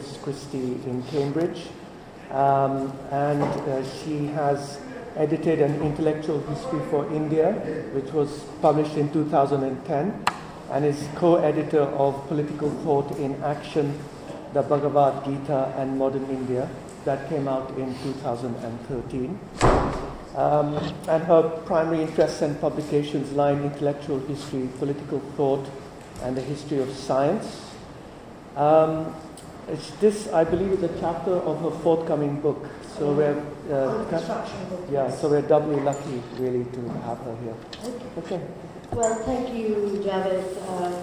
Corpus Christi in Cambridge. And she has edited an intellectual history for India, which was published in 2010, and is co-editor of Political Thought in Action, the Bhagavad Gita and Modern India, that came out in 2013. And her primary interests and publications lie in intellectual history, political thought, and the history of science. This, I believe, is a chapter of her forthcoming book. So so we're doubly lucky, really, to have her here. Okay. Well, thank you, Javed,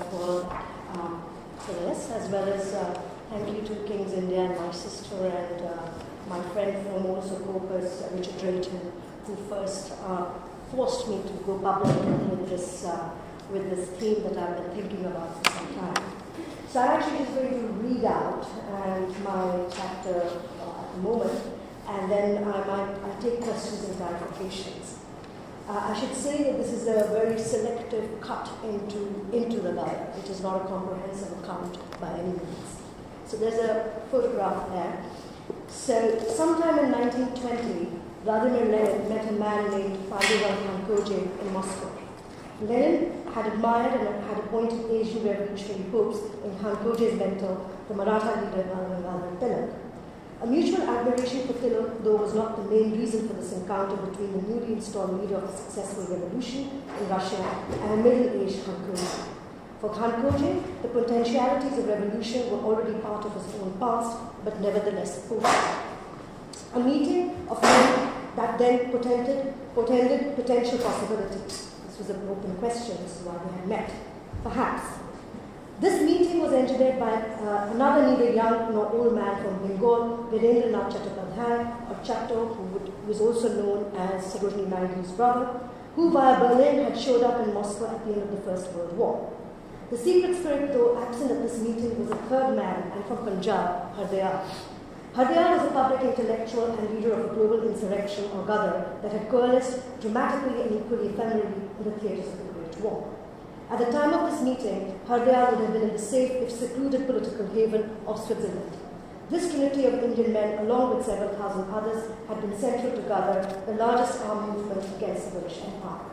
for this, as well as thank you to King's India and my sister and my friend from also Corpus, Richard Drayton, who first forced me to go public with this theme that I've been thinking about for some time. So I'm actually just going to read out my chapter at the moment, and then I'll take questions and clarifications. I should say that this is a very selective cut into the Ghadar. It is not a comprehensive account by any means. So there's a photograph there. So sometime in 1920, Vladimir Lenin met a man named Pandeyal Khankoje in Moscow. Lenin had admired and had appointed Asian revolutionary hopes in Khankoje's mentor, the Maratha leader Ghadar. A mutual admiration for Tilak, though, was not the main reason for this encounter between the newly installed leader of a successful revolution in Russia and a middle-aged Khankoje. For Khankoje, the potentialities of revolution were already part of his own past, but nevertheless potent. A meeting of men that then portended potential possibilities. This was an open question, this is why we had met. Perhaps. This meeting was engineered by another neither young nor old man from Bengal, Virendranath Chattopadhyay, or Chatto, who was also known as Sarojini Naidu's brother, who via Berlin had showed up in Moscow at the end of the First World War. The secret spirit, though absent at this meeting, was a third man, and from Punjab, Ghadar. Ghadar was a public intellectual and leader of a global insurrection, or Ghadar, that had coalesced dramatically and equally ephemerally in the theatres of the Great War. At the time of this meeting, Ghadar would have been in the safe, if secluded, political haven of Switzerland. This trinity of Indian men, along with several thousand others, had been central to Ghadar, the largest armed movement against the British Empire.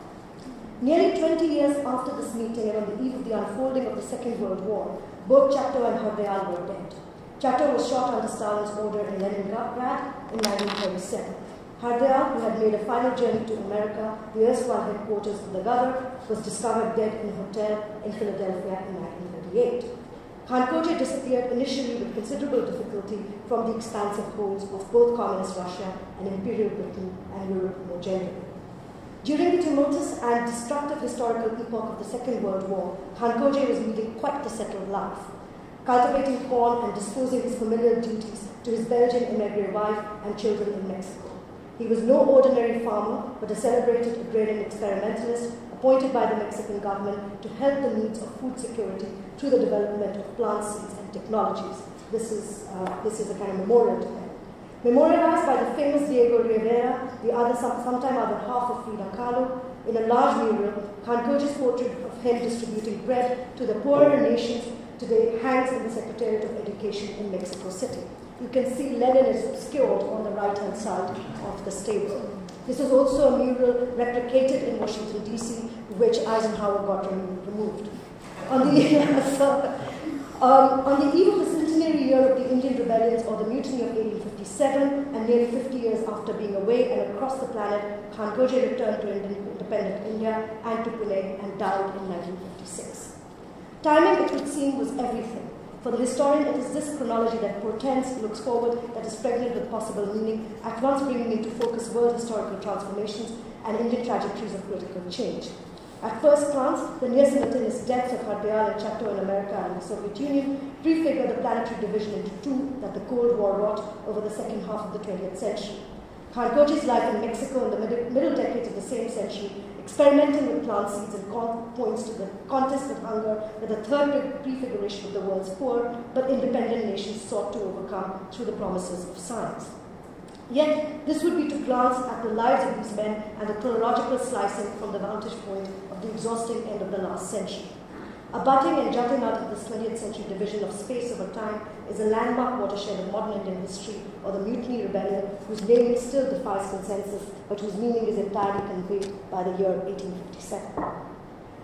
Nearly 20 years after this meeting and on the eve of the unfolding of the Second World War, both Chatto and Ghadar were dead. Chatto was shot under Stalin's order in Leningrad in 1937. Ghadar, who had made a final journey to America, the erstwhile headquarters of the Ghadar, was discovered dead in a hotel in Philadelphia in 1938. Khankoje disappeared initially with considerable difficulty from the expansive holds of both communist Russia and Imperial Britain and Europe more generally. During the tumultuous and destructive historical epoch of the Second World War, Khankoje was leading quite the settled life, cultivating corn and disposing his familial duties to his Belgian emigre wife and children in Mexico. He was no ordinary farmer, but a celebrated agrarian experimentalist appointed by the Mexican government to help the needs of food security through the development of plant seeds and technologies. This is a kind of memorial to him. Memorialized by the famous Diego Rivera, sometime other half of Frida Kahlo, in a large mural, Khankoje's portrait of him distributing bread to the poorer nations today hangs in the Secretariat of Education in Mexico City. You can see Lenin is obscured on the right-hand side of the stable. This was also a mural replicated in Washington, D.C., which Eisenhower got removed. On the eve of the centenary year of the Indian rebellions or the mutiny of 1857, and nearly 50 years after being away and across the planet, Khankoje returned to independent India and to Pune and died in 1956. Timing, it would seem, was everything. For the historian, it is this chronology that portends, looks forward, that is pregnant with possible meaning, at once bringing into focus world historical transformations and Indian trajectories of political change. At first glance, the near-simultaneous deaths of Ghadar and Chatto in America and the Soviet Union prefigure the planetary division into two that the Cold War wrought over the second half of the 20th century. Khankoje's life in Mexico in the middle decades of the same century, experimenting with plant seeds and points to the contest with hunger that the third prefiguration of the world's poor but independent nations sought to overcome through the promises of science. Yet, this would be to glance at the lives of these men and the chronological slicing from the vantage point of the exhausting end of the last century. Abutting and jutting out of this 20th century division of space over time is a landmark watershed of modern Indian history, or the Mutiny Rebellion, whose naming still defies consensus, but whose meaning is entirely conveyed by the year 1857.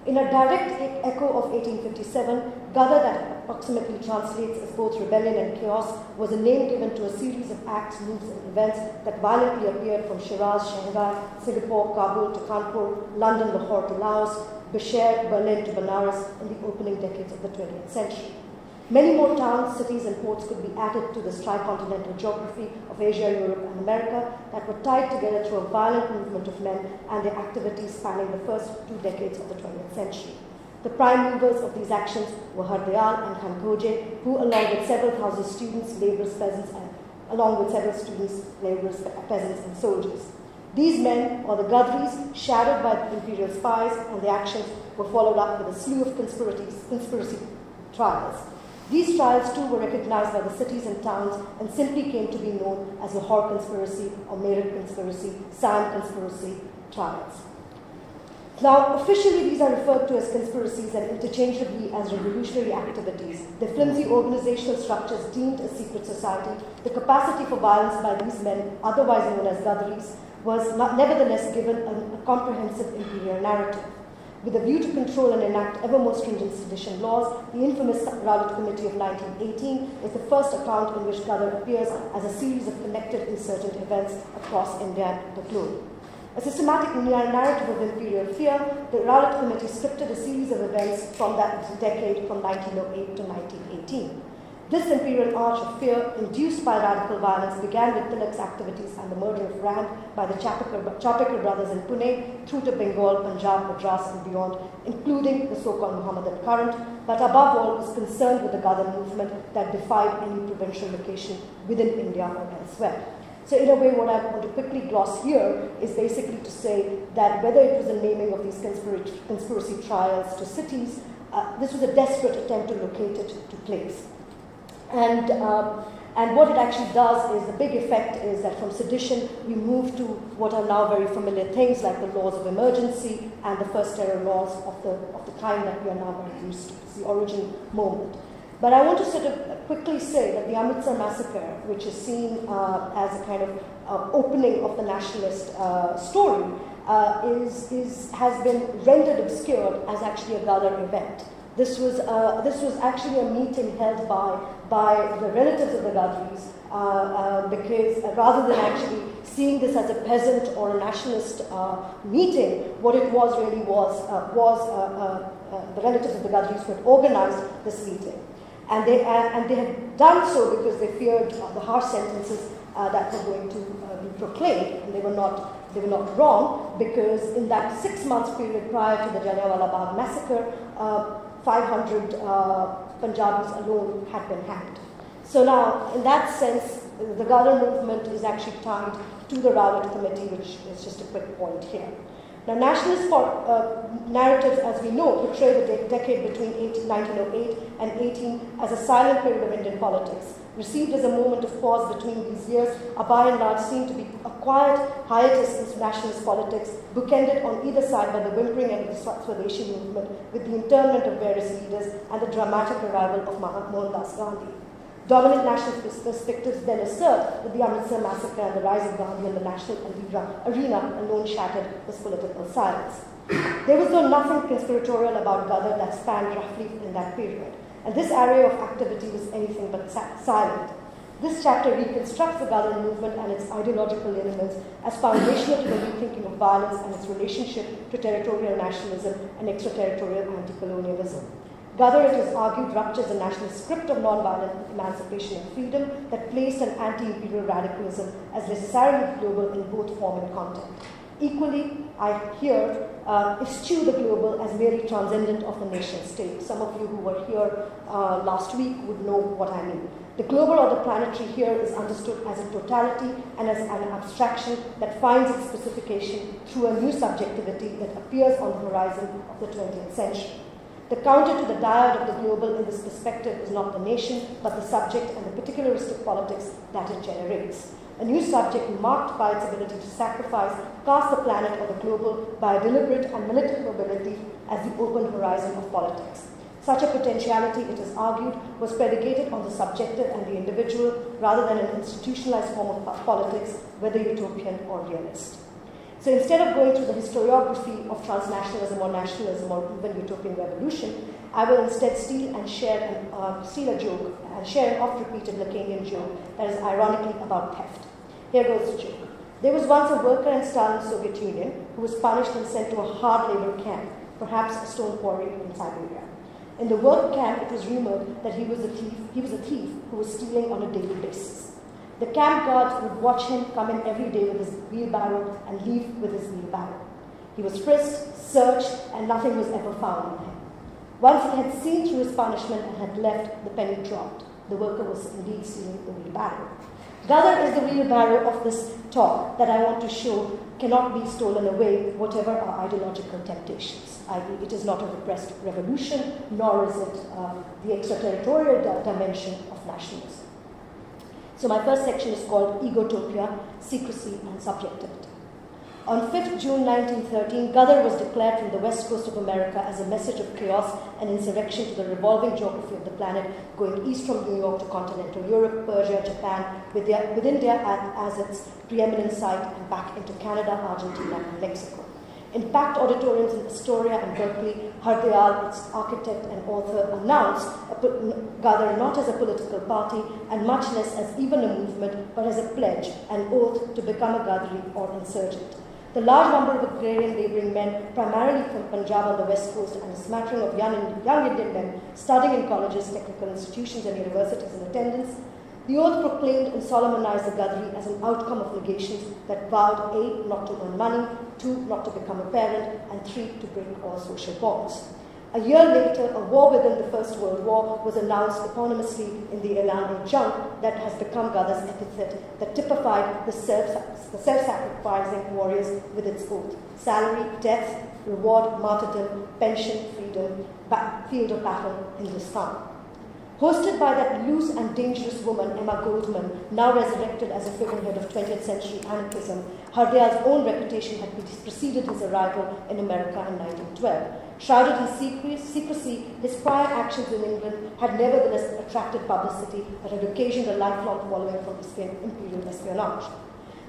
In a direct echo of 1857, Ghadar, that approximately translates as both rebellion and chaos, was a name given to a series of acts, moves, and events that violently appeared from Shiraz, Shanghai, Singapore, Kabul to Kanpur, London, Lahore to Laos, Bushehr, Berlin to Benares in the opening decades of the 20th century. Many more towns, cities, and ports could be added to this tricontinental geography of Asia, Europe, and America that were tied together through a violent movement of men and their activities spanning the first 2 decades of the 20th century. The prime movers of these actions were Hardayal and Khankhoje, who, along with several thousand students, laborers, peasants, and soldiers. These men, or the Ghadris, shadowed by the imperial spies, and their actions were followed up with a slew of conspiracy trials. These trials too were recognized by the cities and towns and simply came to be known as Lahore Conspiracy or Meerut Conspiracy, Siam Conspiracy trials. Now, officially these are referred to as conspiracies and interchangeably as revolutionary activities. The flimsy organizational structures deemed a secret society, the capacity for violence by these men, otherwise known as Ghadris, was nevertheless given a comprehensive imperial narrative. With a view to control and enact ever more stringent sedition laws, the infamous Rowlatt Committee of 1918 is the first account in which Ghadar appears as a series of connected insurgent events across India and the globe. A systematic narrative of imperial fear, the Rowlatt Committee scripted a series of events from that decade from 1908 to 1918. This imperial arch of fear, induced by radical violence, began with Tilak's activities and the murder of Rand by the Chapekar brothers in Pune, through to Bengal, Punjab, Madras, and beyond, including the so-called Mohammedan current, but above all was concerned with the Ghadar movement that defied any provincial location within India or elsewhere. So in a way, what I want to quickly gloss here is basically to say that whether it was the naming of these conspiracy trials to cities, this was a desperate attempt to locate it to place. And what it actually does is, the big effect is that from sedition, we move to what are now very familiar things like the laws of emergency and the first terror laws of the kind that we are now very used to. It's the origin moment. But I want to sort of quickly say that the Amritsar massacre, which is seen as a kind of opening of the nationalist story, has been rendered obscured as actually a Ghadar event. This was actually a meeting held by the relatives of the Ghadris, because rather than actually seeing this as a peasant or a nationalist meeting, what it was really was the relatives of the Ghadris who had organized this meeting. And they had done so because they feared the harsh sentences that were going to be proclaimed, and they were not wrong, because in that 6 months period prior to the Jallianwala Bagh massacre, 500 Punjabis alone had been hanged. So now, in that sense, the Ghadar movement is actually tied to the Rowlatt Committee, which is just a quick point here. Now, nationalist narratives, as we know, portray the decade between 1908 and 18 as a silent period of Indian politics. Received as a moment of pause between these years, are by and large seen to be a quiet hiatus in nationalist politics, bookended on either side by the whimpering end of the Swadeshi movement, with the internment of various leaders and the dramatic arrival of Mohandas Gandhi. Dominant nationalist perspectives then assert that the Amritsar massacre and the rise of Gandhi in the national arena alone shattered this political silence. There was though nothing conspiratorial about Ghadar that spanned roughly in that period, and this area of activity was anything but silent. This chapter reconstructs the Ghadar movement and its ideological elements as foundational to the rethinking of violence and its relationship to territorial nationalism and extraterritorial anti-colonialism. Ghadar, it is argued, ruptures the national script of nonviolent emancipation and freedom that placed an anti-imperial radicalism as necessarily global in both form and content. Equally, I here eschew the global as merely transcendent of the nation state. Some of you who were here last week would know what I mean. The global or the planetary here is understood as a totality and as an abstraction that finds its specification through a new subjectivity that appears on the horizon of the 20th century. The counter to the dyad of the global in this perspective is not the nation, but the subject and the particularistic politics that it generates. A new subject marked by its ability to sacrifice, cast the planet or the global by a deliberate and militant mobility as the open horizon of politics. Such a potentiality, it is argued, was predicated on the subjective and the individual rather than an institutionalized form of politics, whether utopian or realist. So instead of going through the historiography of transnationalism or nationalism or even utopian revolution, I will instead steal a joke and share an oft-repeated Lacanian joke that is ironically about theft. Here goes the joke. There was once a worker in Stalin's Soviet Union who was punished and sent to a hard labor camp, perhaps a stone quarry in Siberia. In the work camp, it was rumored that he was a thief who was stealing on a daily basis. The camp guards would watch him come in every day with his wheelbarrow and leave with his wheelbarrow. He was frisked, searched, and nothing was ever found on him. Once he had seen through his punishment and had left, the penny dropped. The worker was indeed stealing the wheelbarrow. Ghadar is the wheelbarrow of this talk that I want to show cannot be stolen away, whatever our ideological temptations, i.e. it is not a repressed revolution, nor is it the extraterritorial dimension of nationalism. So my first section is called Egotopia, Secrecy and Subjectivity. On 5th June 1913, Ghadar was declared from the west coast of America as a message of chaos and insurrection to the revolving geography of the planet, going east from New York to continental Europe, Persia, Japan, with India as its preeminent site, and back into Canada, Argentina, and Mexico. In packed auditoriums in Astoria and Berkeley, Hardayal, its architect and author, announced Ghadar not as a political party and much less as even a movement, but as a pledge, an oath to become a Ghadari or insurgent. The large number of agrarian laboring men, primarily from Punjab on the west coast, and a smattering of young Indian men studying in colleges, technical institutions, and universities in attendance, the oath proclaimed and solemnized the Ghadari as an outcome of legations that vowed A, not to earn money, 2, not to become a parent, and 3, to break all social bonds. A year later, a war within the First World War was announced eponymously in the Elan-e-Jung that has become Ghadar's epithet that typified the self-sacrificing warriors with its oath: salary, death, reward, martyrdom, pension, freedom, field of battle, Hindustan. Hosted by that loose and dangerous woman, Emma Goldman, now resurrected as a figurehead of 20th century anarchism, Hardayal's own reputation had preceded his arrival in America in 1912. Shrouded in secrecy, his prior actions in England had nevertheless attracted publicity that had occasioned a lifelong following from Imperial espionage.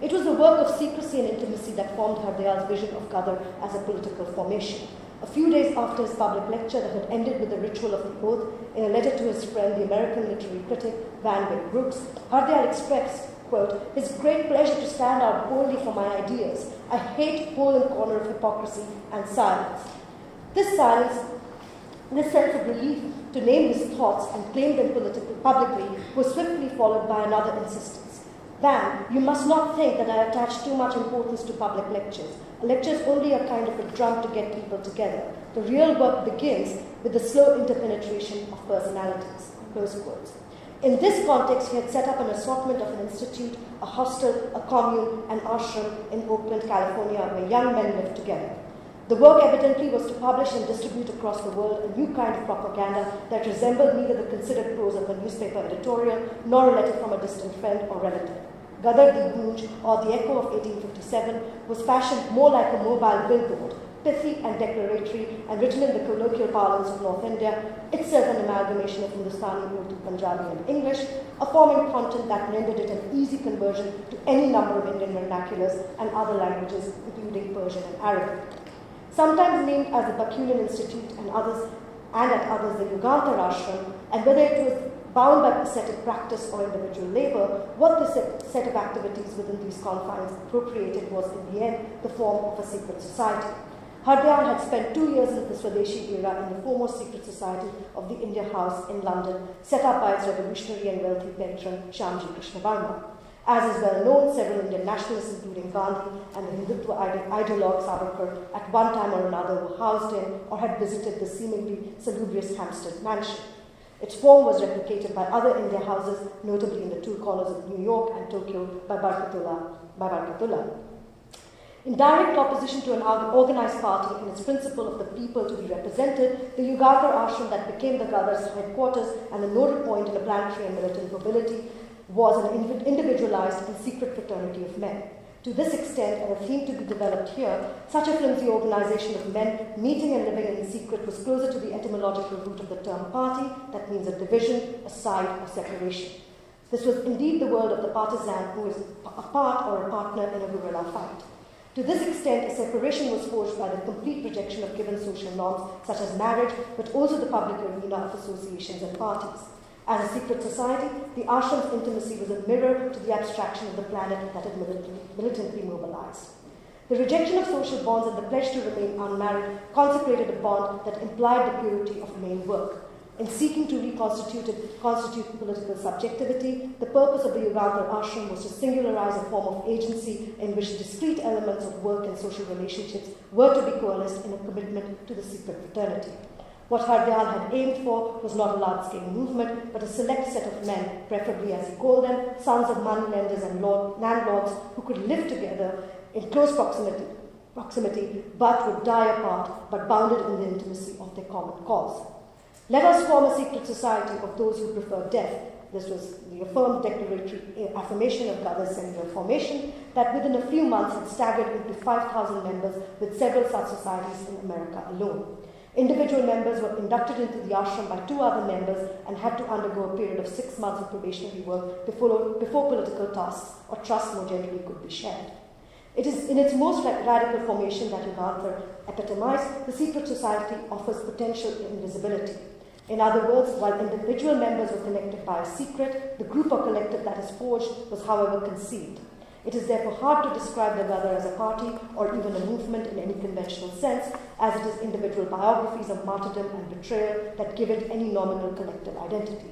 It was the work of secrecy and intimacy that formed Hardayal's vision of Ghadar as a political formation. A few days after his public lecture that had ended with the ritual of the oath, in a letter to his friend, the American literary critic Van Wyck Brooks, Hardayal expressed, quote, his great pleasure to stand out boldly for my ideas. I hate hole and corner of hypocrisy and silence. This silence, this sense of relief to name his thoughts and claim them publicly, was swiftly followed by another insistence. Van, you must not think that I attach too much importance to public lectures. A lecture is only a kind of a drum to get people together. The real work begins with the slow interpenetration of personalities, close quotes. In this context, he had set up an assortment of an institute, a hostel, a commune, an ashram in Oakland, California, where young men lived together. The work evidently was to publish and distribute across the world a new kind of propaganda that resembled neither the considered prose of a newspaper editorial nor a letter from a distant friend or relative. Ghadar di Gunj, or the Echo of 1857, was fashioned more like a mobile billboard, pithy and declaratory, and written in the colloquial parlance of North India, itself an amalgamation of Hindustani, Urdu, Punjabi, and English, a form and content that rendered it an easy conversion to any number of Indian vernaculars and other languages, including Persian and Arabic. Sometimes named as the Bakunin Institute and at others the Yugantar Ashram, and whether it was bound by ascetic practice or individual labor, what this set of activities within these confines appropriated was in the end the form of a secret society. Hardayal had spent 2 years in the Swadeshi era in the foremost secret society of the India House in London, set up by its revolutionary and wealthy patron Shyamji Krishna Varma. As is well known, several Indian nationalists, including Gandhi and the Hindutva ideologue Savarkar, at one time or another were housed in or had visited the seemingly salubrious Hampstead mansion. Its form was replicated by other India houses, notably in the two corners of New York and Tokyo by Barkatullah. In direct opposition to an organized party and its principle of the people to be represented, the Yugantar Ashram that became the Ghadar's headquarters and a nodal point in the planetary and militant mobility was an individualized and secret fraternity of men. To this extent, and a theme to be developed here, such a flimsy organization of men meeting and living in secret was closer to the etymological root of the term party, that means a division, a side, or separation. This was indeed the world of the partisan who is a part or a partner in a guerrilla fight. To this extent, a separation was forged by the complete rejection of given social norms, such as marriage, but also the public arena of associations and parties. As a secret society, the ashram's intimacy was a mirror to the abstraction of the planet that it militantly mobilized. The rejection of social bonds and the pledge to remain unmarried consecrated a bond that implied the purity of main work. In seeking to constitute political subjectivity, the purpose of the Ghadar ashram was to singularize a form of agency in which discrete elements of work and social relationships were to be coalesced in a commitment to the secret fraternity. What Ghadar had aimed for was not a large-scale movement, but a select set of men, preferably, as he called them, sons of moneylenders and landlords who could live together in close proximity, but would die apart, but bounded in the intimacy of their common cause. Let us form a secret society of those who prefer death. This was the affirmed declaratory affirmation of Ghadar's seminal formation that within a few months had staggered into 5,000 members, with several such societies in America alone. Individual members were inducted into the ashram by 2 other members and had to undergo a period of 6 months of probationary work before political tasks or trust more generally could be shared. It is in its most radical formation that Ghadar epitomized, the secret society offers potential invisibility. In other words, while individual members were connected by a secret, the group or collective that is forged was, however, concealed. It is therefore hard to describe the Ghadar as a party or even a movement in any conventional sense, as it is individual biographies of martyrdom and betrayal that give it any nominal collective identity.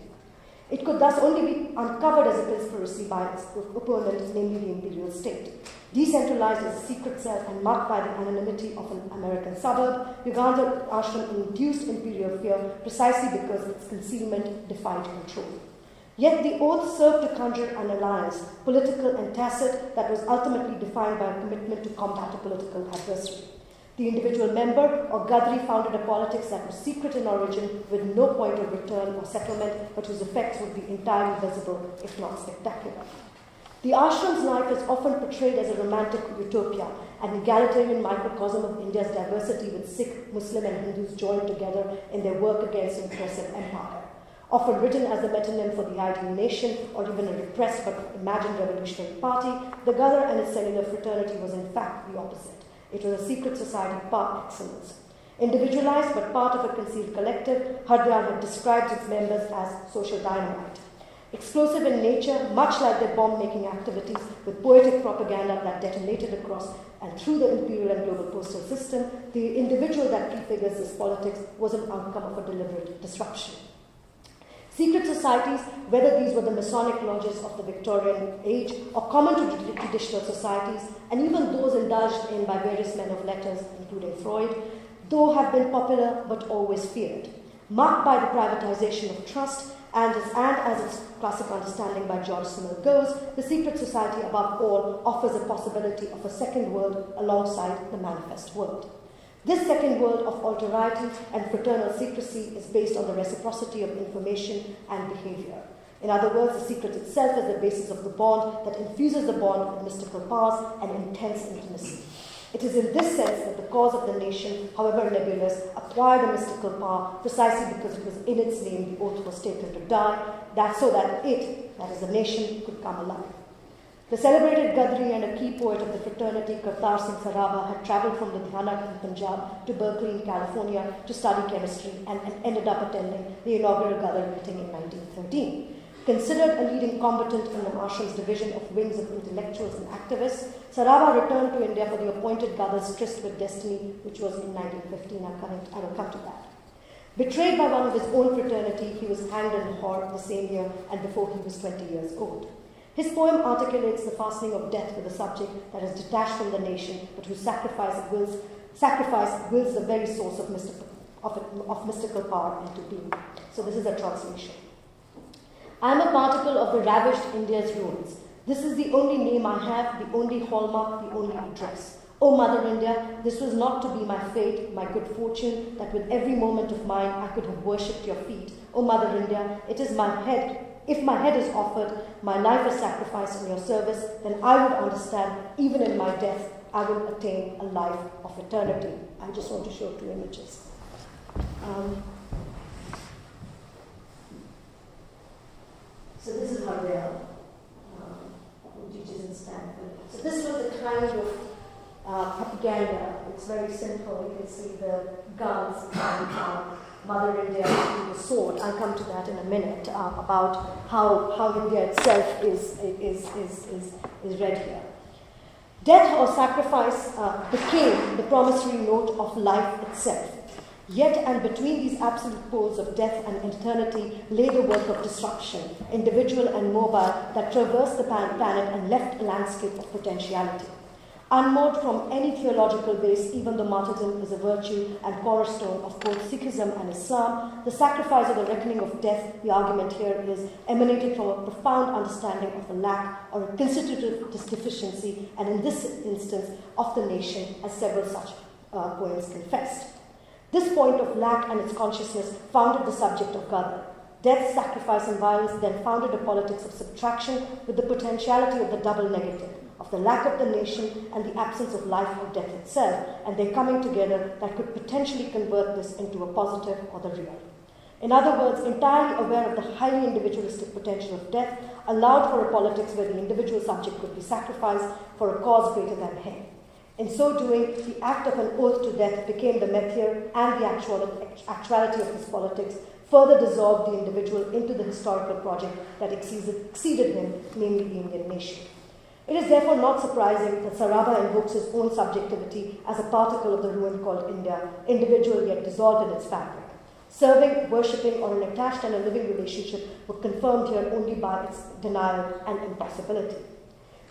It could thus only be uncovered as a conspiracy by its opponent, namely the Imperial state. Decentralized as a secret cell and marked by the anonymity of an American suburb, Ghadar ashram induced Imperial fear precisely because its concealment defied control. Yet the oath served to conjure an alliance, political and tacit, that was ultimately defined by a commitment to combat a political adversary. The individual member or Ghadri founded a politics that was secret in origin, with no point of return or settlement, but whose effects would be entirely visible, if not spectacular. The ashram's life is often portrayed as a romantic utopia, an egalitarian microcosm of India's diversity, with Sikh, Muslim and Hindus joined together in their work against an oppressive empire. Often written as the metonym for the ideal nation or even a repressed but imagined revolutionary party, the Ghadar and its cellular fraternity was in fact the opposite. It was a secret society par excellence. Individualized but part of a concealed collective, Ghadar had described its members as social dynamite. Explosive in nature, much like their bomb-making activities, with poetic propaganda that detonated across and through the imperial and global postal system, the individual that prefigures this politics was an outcome of a deliberate disruption. Secret societies, whether these were the Masonic lodges of the Victorian age or common to traditional societies, and even those indulged in by various men of letters, including Freud, though have been popular but always feared. Marked by the privatization of trust, and as its classic understanding by George Simmel goes, the secret society above all offers a possibility of a second world alongside the manifest world. This second world of alterity and fraternal secrecy is based on the reciprocity of information and behavior. In other words, the secret itself is the basis of the bond that infuses the bond with mystical powers and intense intimacy. It is in this sense that the cause of the nation, however nebulous, acquired a mystical power precisely because it was in its name the oath was taken to die, so that it, that is the nation, could come alive. The celebrated Ghadri and a key poet of the fraternity, Kartar Singh Saraba, had travelled from Ludhiana in Punjab to Berkeley in California to study chemistry and ended up attending the inaugural Ghadar meeting in 1913. Considered a leading combatant in the ashram's division of wings of intellectuals and activists, Saraba returned to India for the appointed Ghadar's tryst with destiny, which was in 1915. I will come to that. Betrayed by one of his own fraternity, he was hanged in Lahore the same year and before he was 20 years old. His poem articulates the fastening of death with a subject that is detached from the nation, but whose sacrifice wills the very source of mystical power into being. So this is a translation. I am a particle of the ravished India's ruins. This is the only name I have, the only hallmark, the only address. O Mother India, this was not to be my fate, my good fortune, that with every moment of mine I could have worshipped your feet. O Mother India, it is my head if my head is offered, my life is sacrificed in your service, then I would understand, even in my death, I will attain a life of eternity. I just want to show 2 images. So this is Ghadar, who teaches in Stanford. So this was the kind of propaganda. It's very simple. You can see the guns and Mother India with the sword. I'll come to that in a minute about how India itself is read here. Death or sacrifice became the promissory note of life itself. Yet and between these absolute poles of death and eternity lay the work of disruption, individual and mobile, that traversed the planet and left a landscape of potentiality. Unmoored from any theological base, even though martyrdom is a virtue and cornerstone of both Sikhism and Islam, the sacrifice or the reckoning of death, the argument here is, emanated from a profound understanding of the lack or a constitutive deficiency, and in this instance, of the nation, as several such poems confessed. This point of lack and its consciousness founded the subject of Ghadar. Death, sacrifice, and violence then founded a politics of subtraction with the potentiality of the double negative, of the lack of the nation and the absence of life or death itself, and their coming together that could potentially convert this into a positive or the real. In other words, entirely aware of the highly individualistic potential of death, allowed for a politics where the individual subject could be sacrificed for a cause greater than him. In so doing, the act of an oath to death became the metier, and the actuality of his politics further dissolved the individual into the historical project that exceeded him, namely the Indian nation. It is therefore not surprising that Saraba invokes his own subjectivity as a particle of the ruin called India, individual yet dissolved in its fabric. Serving, worshipping, or an attached and a living relationship were confirmed here only by its denial and impossibility.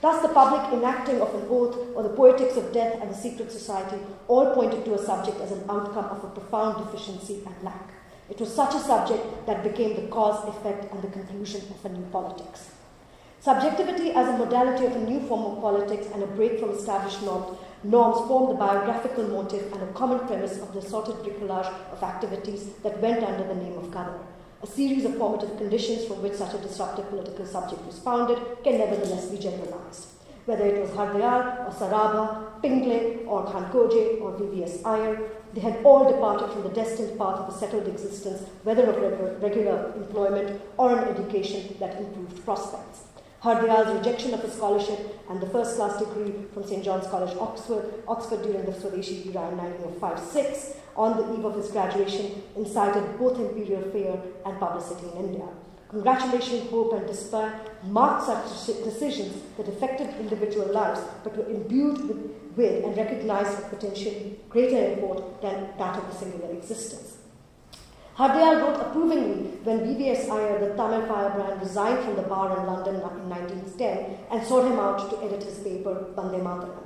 Thus, the public enacting of an oath or the poetics of death and the secret society all pointed to a subject as an outcome of a profound deficiency and lack. It was such a subject that became the cause, effect, and the conclusion of a new politics. Subjectivity as a modality of a new form of politics and a break from established norms formed the biographical motive and a common premise of the assorted bricolage of activities that went under the name of Ghadar. A series of formative conditions from which such a disruptive political subject was founded can nevertheless be generalized. Whether it was Ghadar or Saraba, Pingle or Khankoje or VVS Iyer, they had all departed from the destined path of a settled existence, whether of regular employment or an education that improved prospects. Hardyal's rejection of his scholarship and the first-class degree from St. John's College, Oxford during the Swadeshi era in 1905-06, on the eve of his graduation, incited both imperial fear and publicity in India. Congratulation, hope, and despair marked such decisions that affected individual lives, but were imbued with and recognized with potentially greater import than that of a singular existence. Hardyal wrote approvingly when VVS Iyer, the Tamil firebrand, resigned from the bar in London in 1910 and sought him out to edit his paper, Bande Mataram.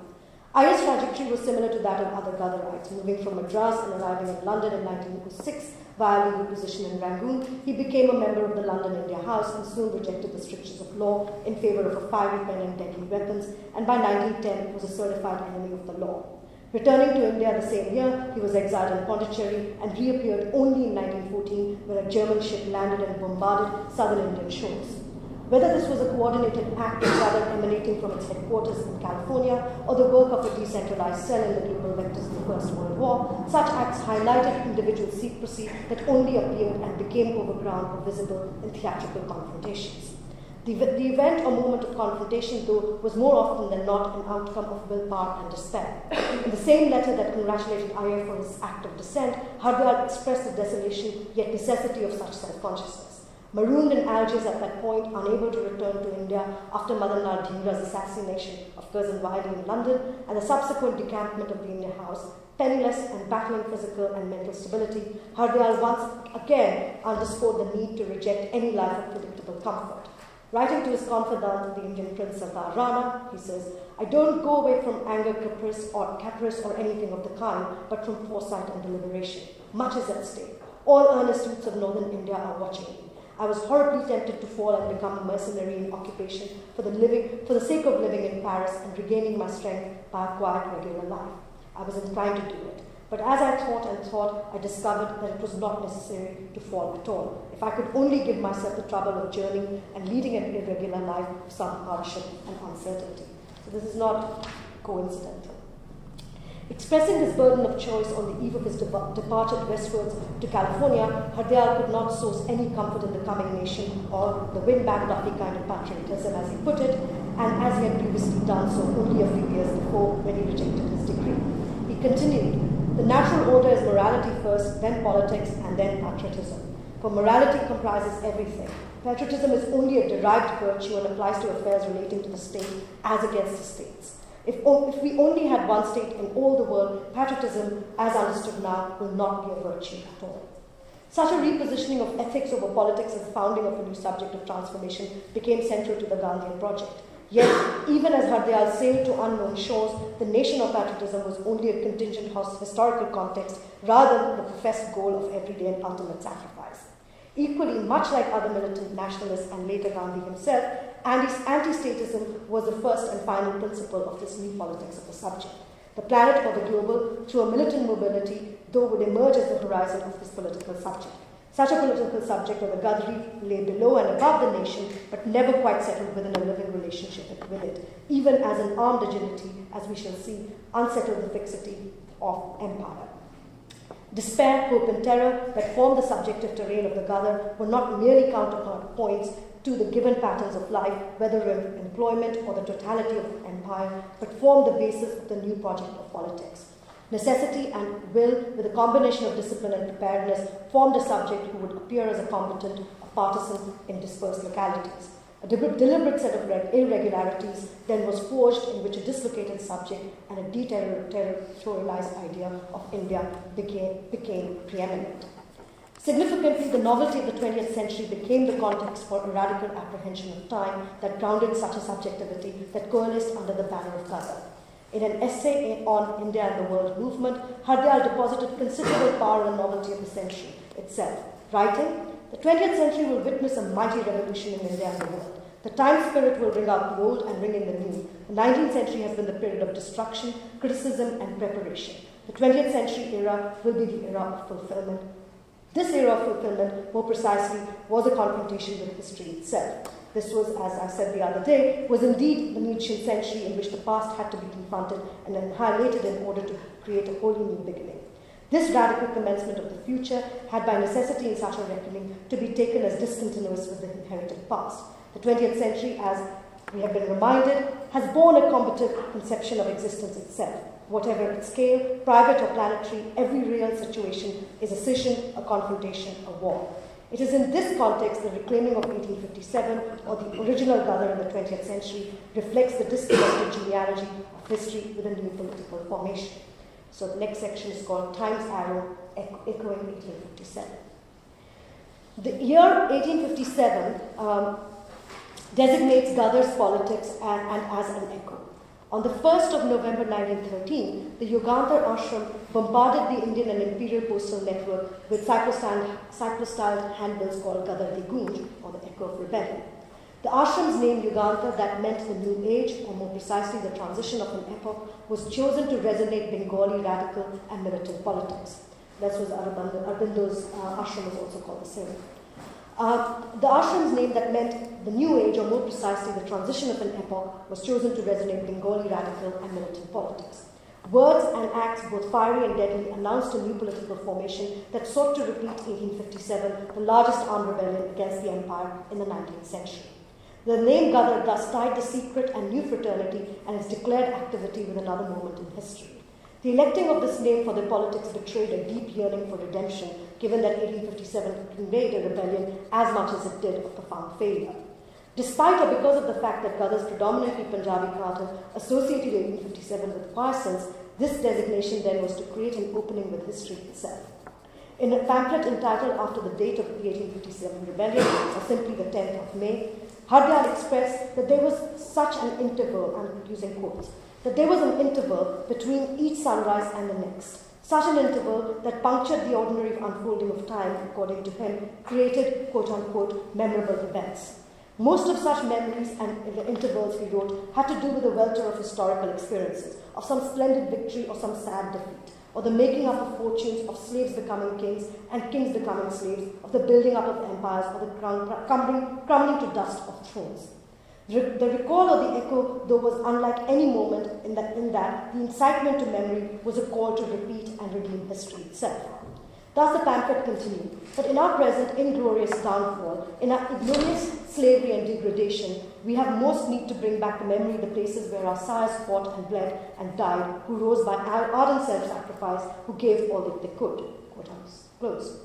Iyer's trajectory was similar to that of other Ghadarites. Moving from Madras and arriving in London in 1906 via legal position in Rangoon, he became a member of the London India House and soon rejected the strictures of law in favour of a fiery pen and deadly weapons, and by 1910 was a certified enemy of the law. Returning to India the same year, he was exiled in Pondicherry and reappeared only in 1914 when a German ship landed and bombarded southern Indian shores. Whether this was a coordinated act of Ghadar emanating from its headquarters in California or the work of a decentralized cell in the global vectors of the First World War, such acts highlighted individual secrecy that only appeared and became overground or visible in theatrical confrontations. The event or moment of confrontation, though, was more often than not an outcome of willpower and despair. In the same letter that congratulated Iyer for his act of dissent, Hardyal expressed the desolation yet necessity of such self-consciousness. Marooned in Algiers at that point, unable to return to India after Madan Lal Dhingra's assassination of Curzon Wiley in London and the subsequent decampment of the India House, penniless and battling physical and mental stability, Hardyal once again underscored the need to reject any life of predictable comfort. Writing to his confidant, the Indian Prince Sardar Rana, he says, "I don't go away from anger, caprice or anything of the kind, but from foresight and deliberation. Much is at stake. All earnest youths of northern India are watching me. I was horribly tempted to fall and become a mercenary in occupation for the sake of living in Paris and regaining my strength by a quiet, regular life. I was inclined to do it, But as I thought and thought, I discovered that it was not necessary to fall at all. If I could only give myself the trouble of journeying and leading an irregular life of some hardship and uncertainty. So this is not coincidental. Expressing his burden of choice on the eve of his departure westwards to California, Ghadar could not source any comfort in the coming nation or the wind-back Duffy kind of patriotism, as he put it, and as he had previously done so only a few years before when he rejected his degree. He continued, "The natural order is morality first, then politics, and then patriotism. For morality comprises everything. Patriotism is only a derived virtue and applies to affairs relating to the state as against the states. If we only had one state in all the world, patriotism, as understood now, will not be a virtue at all." Such a repositioning of ethics over politics as the founding of a new subject of transformation became central to the Gandhian project. Yet, even as Ghadar sailed to unknown shores, the nation of patriotism was only a contingent historical context rather than the professed goal of everyday and ultimate sacrifice. Equally, much like other militant nationalists and later Gandhi himself, anti-statism was the first and final principle of this new politics of the subject. The planet or the global, through a militant mobility, though would emerge as the horizon of this political subject. Such a political subject or the Ghadari lay below and above the nation, but never quite settled within a living relationship with it, even as an armed agility, as we shall see, unsettled the fixity of empire. Despair, hope, and terror that formed the subjective terrain of the Ghadar were not merely counterpoints to the given patterns of life, whether in employment or the totality of empire, but formed the basis of the new project of politics. Necessity and will, with a combination of discipline and preparedness, formed a subject who would appear as a combatant, a partisan in dispersed localities. A deliberate set of irregularities then was forged in which a dislocated subject and a deterritorialized idea of India became preeminent. Significantly, the novelty of the 20th century became the context for a radical apprehension of time that grounded such a subjectivity that coalesced under the banner of Ghadar. In an essay on India and the world movement, Ghadar deposited considerable power and novelty of the century itself, writing, "The 20th century will witness a mighty revolution in India and the world. The time spirit will bring out the old and bring in the new. The 19th century has been the period of destruction, criticism, and preparation. The 20th century era will be the era of fulfillment. This era of fulfillment, more precisely, was a confrontation with history itself. This was, as I said the other day, was indeed the Nietzschean century in which the past had to be confronted and annihilated in order to create a wholly new beginning. This radical commencement of the future had by necessity in such a reckoning to be taken as discontinuous with the inherited past. The 20th century, as we have been reminded, has borne a combative conception of existence itself. Whatever its scale, private or planetary, every real situation is a scission, a confrontation, a war. It is in this context the reclaiming of 1857 or the original Ghadar in the 20th century reflects the disconnected genealogy of history with a new political formation. So the next section is called Time's Arrow, echoing 1857. The year 1857 designates Ghadar's politics and as an echo. On the 1st of November 1913, the Ghadar ashram bombarded the Indian and Imperial postal network with cyclostyled handbills called Ghadar di Gunj, or the echo of rebellion. The ashram's name Ghadar, that meant the new age, or more precisely the transition of an epoch, was chosen to resonate Bengali radical and militant politics. That was Arbindo's ashram was also called the same. The ashram's name that meant the new age, or more precisely the transition of an epoch, was chosen to resonate Bengali radical and militant politics. Words and acts, both fiery and deadly, announced a new political formation that sought to repeat 1857, the largest armed rebellion against the empire in the 19th century. The name Ghadar thus tied the secret and new fraternity and its declared activity with another moment in history. The electing of this name for the politics betrayed a deep yearning for redemption, given that 1857 conveyed a rebellion as much as it did of profound failure. Despite or because of the fact that Ghadar's predominantly Punjabi pattern associated 1857 with parsons, this designation then was to create an opening with history itself. In a pamphlet entitled after the date of the 1857 rebellion, or simply the 10th of May, Ghadar expressed that there was such an interval, I'm using quotes, that there was an interval between each sunrise and the next. Such an interval that punctured the ordinary unfolding of time, according to him, created, quote-unquote, memorable events. Most of such memories and the intervals, he wrote, had to do with a welter of historical experiences, of some splendid victory or some sad defeat. or the making up of fortunes of slaves becoming kings and kings becoming slaves, of the building up of empires or the crumbling to dust of thrones. The recall or the echo, though, was unlike any moment in that the incitement to memory was a call to repeat and redeem history itself. Thus the pamphlet continued, but in our present inglorious downfall, in our ignominious slavery and degradation, we have most need to bring back to memory the places where our sires fought and bled and died, who rose by ardent self-sacrifice, who gave all that they could. Quote close.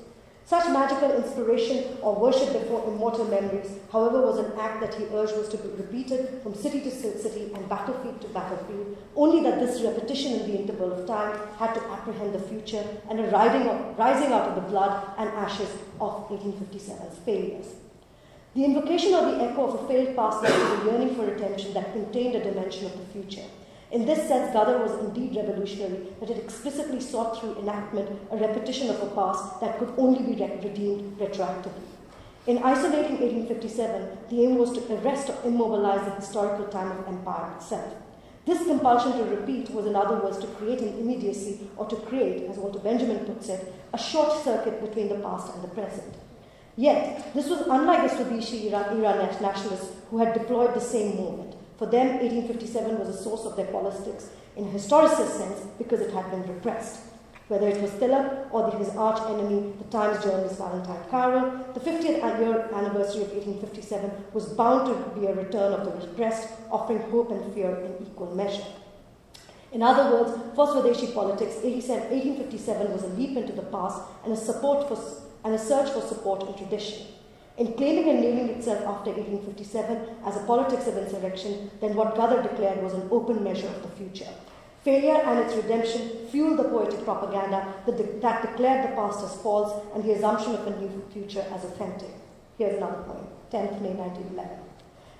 Such magical inspiration or worship before immortal memories, however, was an act that he urged was to be repeated from city to city and battlefield to battlefield, only that this repetition in the interval of time had to apprehend the future and a rising out of the blood and ashes of 1857's failures. The invocation of the echo of a failed past led to the yearning for attention that contained a dimension of the future. In this sense, Ghadar was indeed revolutionary, that it explicitly sought through enactment a repetition of a past that could only be redeemed retroactively. In isolating 1857, the aim was to arrest or immobilize the historical time of empire itself. This compulsion to repeat was, in other words, to create an immediacy, or to create, as Walter Benjamin puts it, a short circuit between the past and the present. Yet, this was unlike the Swadeshi era nationalists who had deployed the same movement. For them, 1857 was a source of their politics in a historicist sense because it had been repressed. Whether it was Tilak or his arch enemy, the Times journalist Valentine Carroll, the 50th year anniversary of 1857 was bound to be a return of the repressed, offering hope and fear in equal measure. In other words, for Swadeshi politics, 1857 was a leap into the past and a search for support in tradition. In claiming and naming itself after 1857 as a politics of insurrection, then what Ghadar declared was an open measure of the future. Failure and its redemption fueled the poetic propaganda that declared the past as false and the assumption of a new future as authentic. Here's another point, 10th May 1911.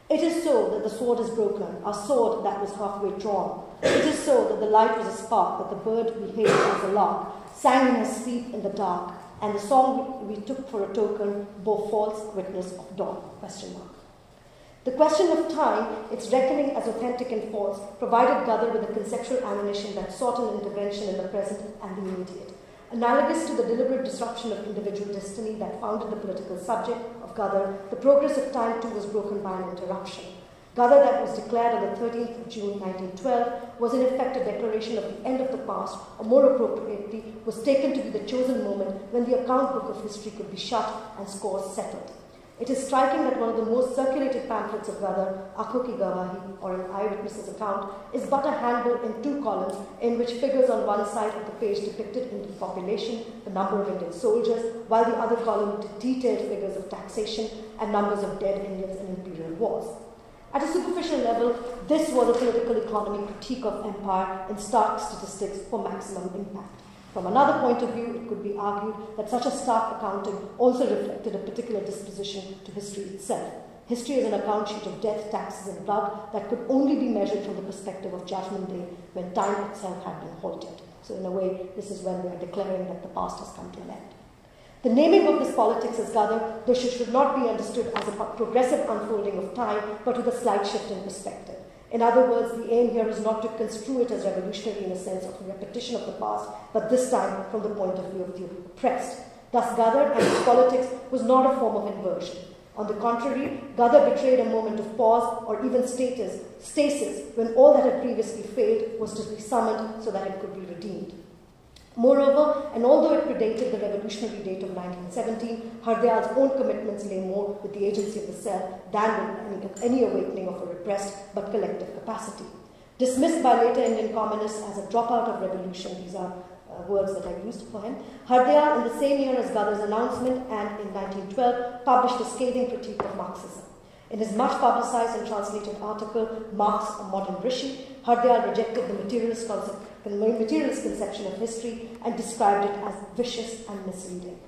It is so that the sword is broken, our sword that was halfway drawn. It is so that the light was a spark, that the bird we hailed as a lark sang in her sleep in the dark, and the song we took for a token bore false witness of dawn, ? The question of time, its reckoning as authentic and false, provided Ghadar with a conceptual ammunition that sought an intervention in the present and the immediate. Analogous to the deliberate disruption of individual destiny that founded the political subject of Ghadar, the progress of time too was broken by an interruption. Ghadar, that was declared on the 13th of June 1912, was in effect a declaration of the end of the past, or more appropriately, was taken to be the chosen moment when the account book of history could be shut and scores settled. It is striking that one of the most circulated pamphlets of Ghadar, Aankhon Ki Gawahi, or an eyewitness's account, is but a handbill in 2 columns in which figures on one side of the page depicted Indian population, the number of Indian soldiers, while the other column detailed figures of taxation and numbers of dead Indians in imperial wars. At a superficial level, this was a political economy critique of empire in stark statistics for maximum impact. From another point of view, it could be argued that such a stark accounting also reflected a particular disposition to history itself. History is an account sheet of death, taxes, and blood that could only be measured from the perspective of Judgment Day, when time itself had been halted. So in a way, this is when we are declaring that the past has come to an end. The naming of this politics as Ghadar, though should not be understood as a progressive unfolding of time, but with a slight shift in perspective. In other words, the aim here is not to construe it as revolutionary in a sense of a repetition of the past, but this time from the point of view of the oppressed. Thus, Ghadar and his politics was not a form of inversion. On the contrary, Ghadar betrayed a moment of pause or even stasis when all that had previously failed was to be summoned so that it could be redeemed. Moreover, and although it predated the revolutionary date of 1917, Hardayal's own commitments lay more with the agency of the self than with any awakening of a repressed but collective capacity. Dismissed by later Indian communists as a dropout of revolution, these are words that I used for him, Hardayal, in the same year as Ghadar's announcement and in 1912, published a scathing critique of Marxism. In his much publicized and translated article, Marx, a Modern Rishi, Hardayal rejected the materialist conception of history and described it as vicious and misleading.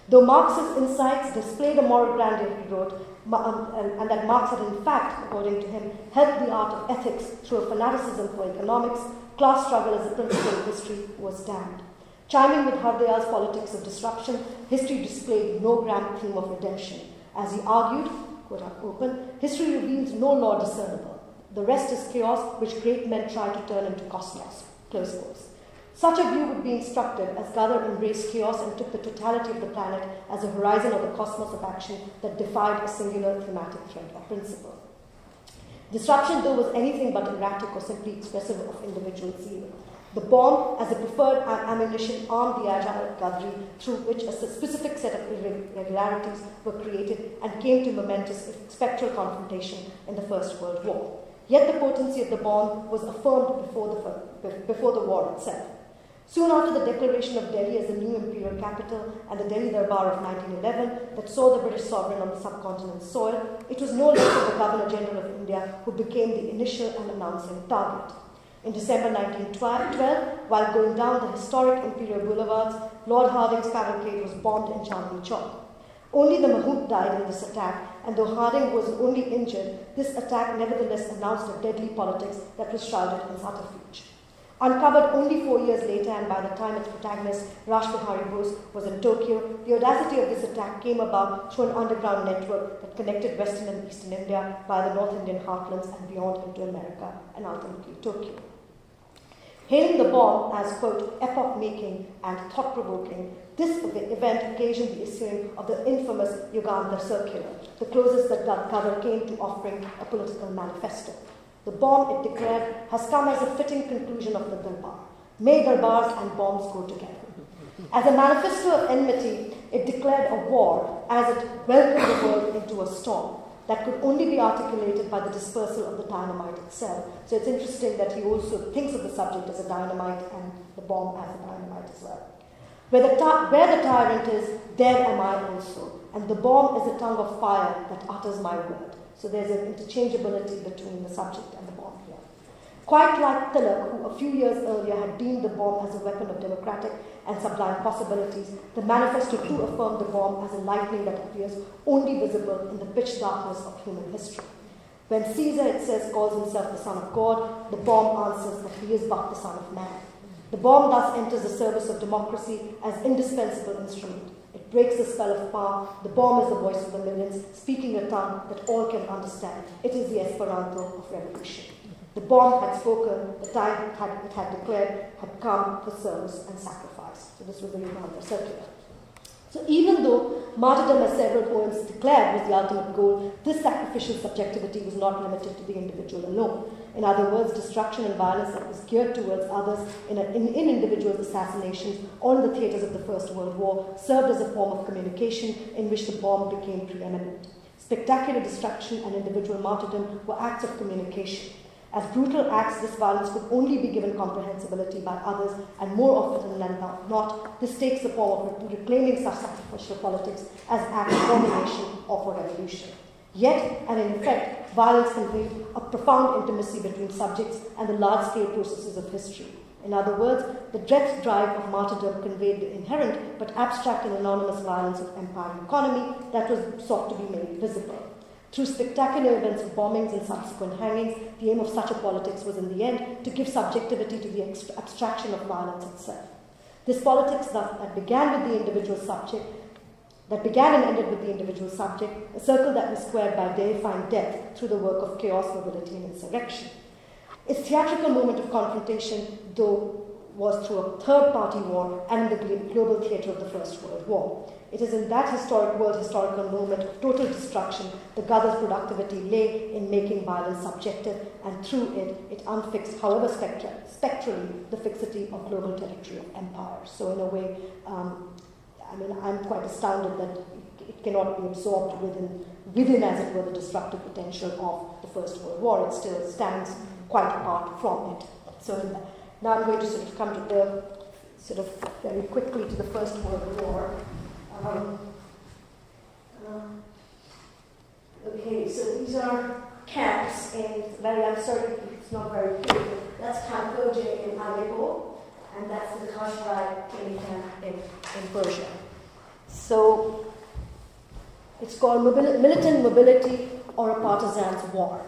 Though Marx's insights displayed a moral grandeur, he wrote, and that Marx had in fact, according to him, helped the art of ethics through a fanaticism for economics, class struggle as a principle of history was damned. Chiming with Hardayal's politics of disruption, history displayed no grand theme of redemption. As he argued, quote open, history reveals no law discernible. The rest is chaos which great men try to turn into cosmos. Close quotes. Such a view would be instructive, as Ghadar embraced chaos and took the totality of the planet as a horizon or the cosmos of action that defied a singular thematic thread or principle. Disruption, though, was anything but erratic or simply expressive of individual zeal. The bomb, as a preferred ammunition, armed the agile Ghadri, through which a specific set of irregularities were created and came to momentous, if spectral, confrontation in the First World War. Yet the potency of the bomb was affirmed before the war itself. Soon after the declaration of Delhi as the new imperial capital and the Delhi Darbar of 1911 that saw the British sovereign on the subcontinent's soil, it was no less than the Governor-General of India who became the initial and announcing target. In December 1912, while going down the historic imperial boulevards, Lord Hardinge's cavalcade was bombed in Chandni Chowk. Only the Mahout died in this attack, and though Hardinge was only injured, this attack nevertheless announced a deadly politics that was shrouded in subterfuge. Uncovered only 4 years later, and by the time its protagonist, Rash Bihari Bose, was in Tokyo, the audacity of this attack came about through an underground network that connected Western and Eastern India via the North Indian heartlands and beyond into America, and ultimately Tokyo. Hailing the bomb as, quote, epoch-making and thought-provoking, this event occasioned the issuing of the infamous Yugandhar Circular, the closest that Ghadar came to offering a political manifesto. The bomb, it declared, has come as a fitting conclusion of the Darbar. May Darbars and bombs go together. As a manifesto of enmity, it declared a war as it welcomed the world into a storm that could only be articulated by the dispersal of the dynamite itself. So it's interesting that he also thinks of the subject as a dynamite and the bomb as a dynamite as well. Where the tyrant is, there am I also, and the bomb is a tongue of fire that utters my word. So there's an interchangeability between the subject and the bomb here. Quite like Tilak, who a few years earlier had deemed the bomb as a weapon of democratic and sublime possibilities, the manifesto too affirmed the bomb as a lightning that appears only visible in the pitch darkness of human history. When Caesar, it says, calls himself the Son of God, the bomb answers that he is but the Son of Man. The bomb thus enters the service of democracy as indispensable instrument. It breaks the spell of power. The bomb is the voice of the millions, speaking a tongue that all can understand. It is the Esperanto of revolution. The bomb had spoken, the time it had declared had come for service and sacrifice. So this was the Yugandhar Circular. So even though martyrdom, as several poems declared, was the ultimate goal, this sacrificial subjectivity was not limited to the individual alone. In other words, destruction and violence that was geared towards others in individuals' assassinations or in the theatres of the First World War served as a form of communication in which the bomb became preeminent. Spectacular destruction and individual martyrdom were acts of communication. As brutal acts, this violence could only be given comprehensibility by others, and more often than not, this takes the form of reclaiming such sacrificial politics as acts of domination or for revolution. Yet, and in effect, violence conveyed a profound intimacy between subjects and the large-scale processes of history. In other words, the death drive of martyrdom conveyed the inherent but abstract and anonymous violence of empire and economy that was sought to be made visible. Through spectacular events of bombings and subsequent hangings, the aim of such a politics was in the end to give subjectivity to the abstraction of violence itself. This politics that began with the individual subject, that began and ended with the individual subject, a circle that was squared by deifying death through the work of chaos, mobility, and insurrection. Its theatrical moment of confrontation, though, was through a third-party war and in the global theatre of the First World War. It is in that historical moment of total destruction that Ghadar's productivity lay in making violence subjective, and through it, it unfixed, however spectrally, the fixity of global territory of empire. So in a way, I'm quite astounded that it cannot be absorbed within, as it were, the destructive potential of the First World War. It still stands quite apart from it. So now I'm going to sort of come to very quickly to the First World War. Okay, so these are camps in, I'm sorry, it's not very clear. That's Camp Koje in Aleppo, and that's the Kashgai training camp in Persia. So it's called militant mobility or a partisan's war.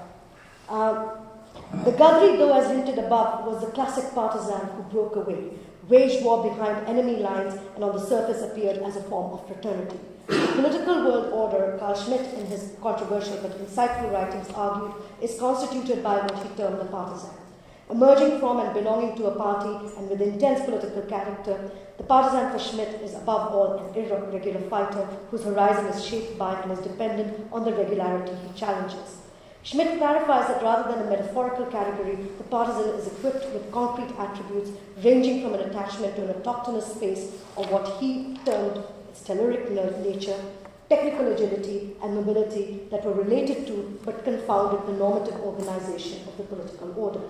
The Ghadri, though as hinted above, was the classic partisan who broke away, waged war behind enemy lines, and on the surface appeared as a form of fraternity. The political world order, Carl Schmitt, in his controversial but insightful writings, argued, is constituted by what he termed the partisans. Emerging from and belonging to a party and with intense political character, the partisan for Schmidt is above all an irregular fighter whose horizon is shaped by and is dependent on the regularity he challenges. Schmidt clarifies that rather than a metaphorical category, the partisan is equipped with concrete attributes ranging from an attachment to an autochthonous space or what he termed its telluric nature, technical agility and mobility that were related to but confounded the normative organization of the political order.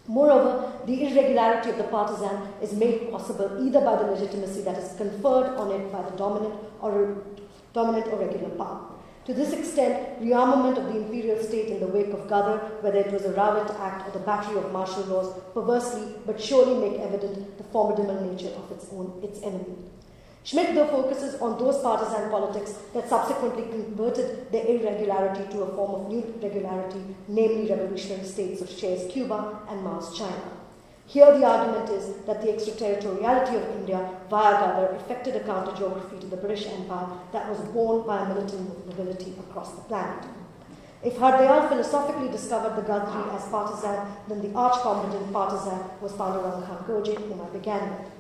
Moreover, the irregularity of the partisan is made possible either by the legitimacy that is conferred on it by the dominant or regular power. To this extent, rearmament of the imperial state in the wake of Ghadar, whether it was a Rowlatt Act or the battery of martial laws, perversely but surely make evident the formidable nature of its enemy. Schmidt, though, focuses on those partisan politics that subsequently converted their irregularity to a form of new regularity, namely revolutionary states of Che's Cuba and Mao's China. Here the argument is that the extraterritoriality of India via Ghadar effected a counter-geography to the British Empire that was borne by a militant mobility across the planet. If Hardayal philosophically discovered the Ghadri as partisan, then the arch-combatant partisan was Pandurang Khan Koje, whom I began with.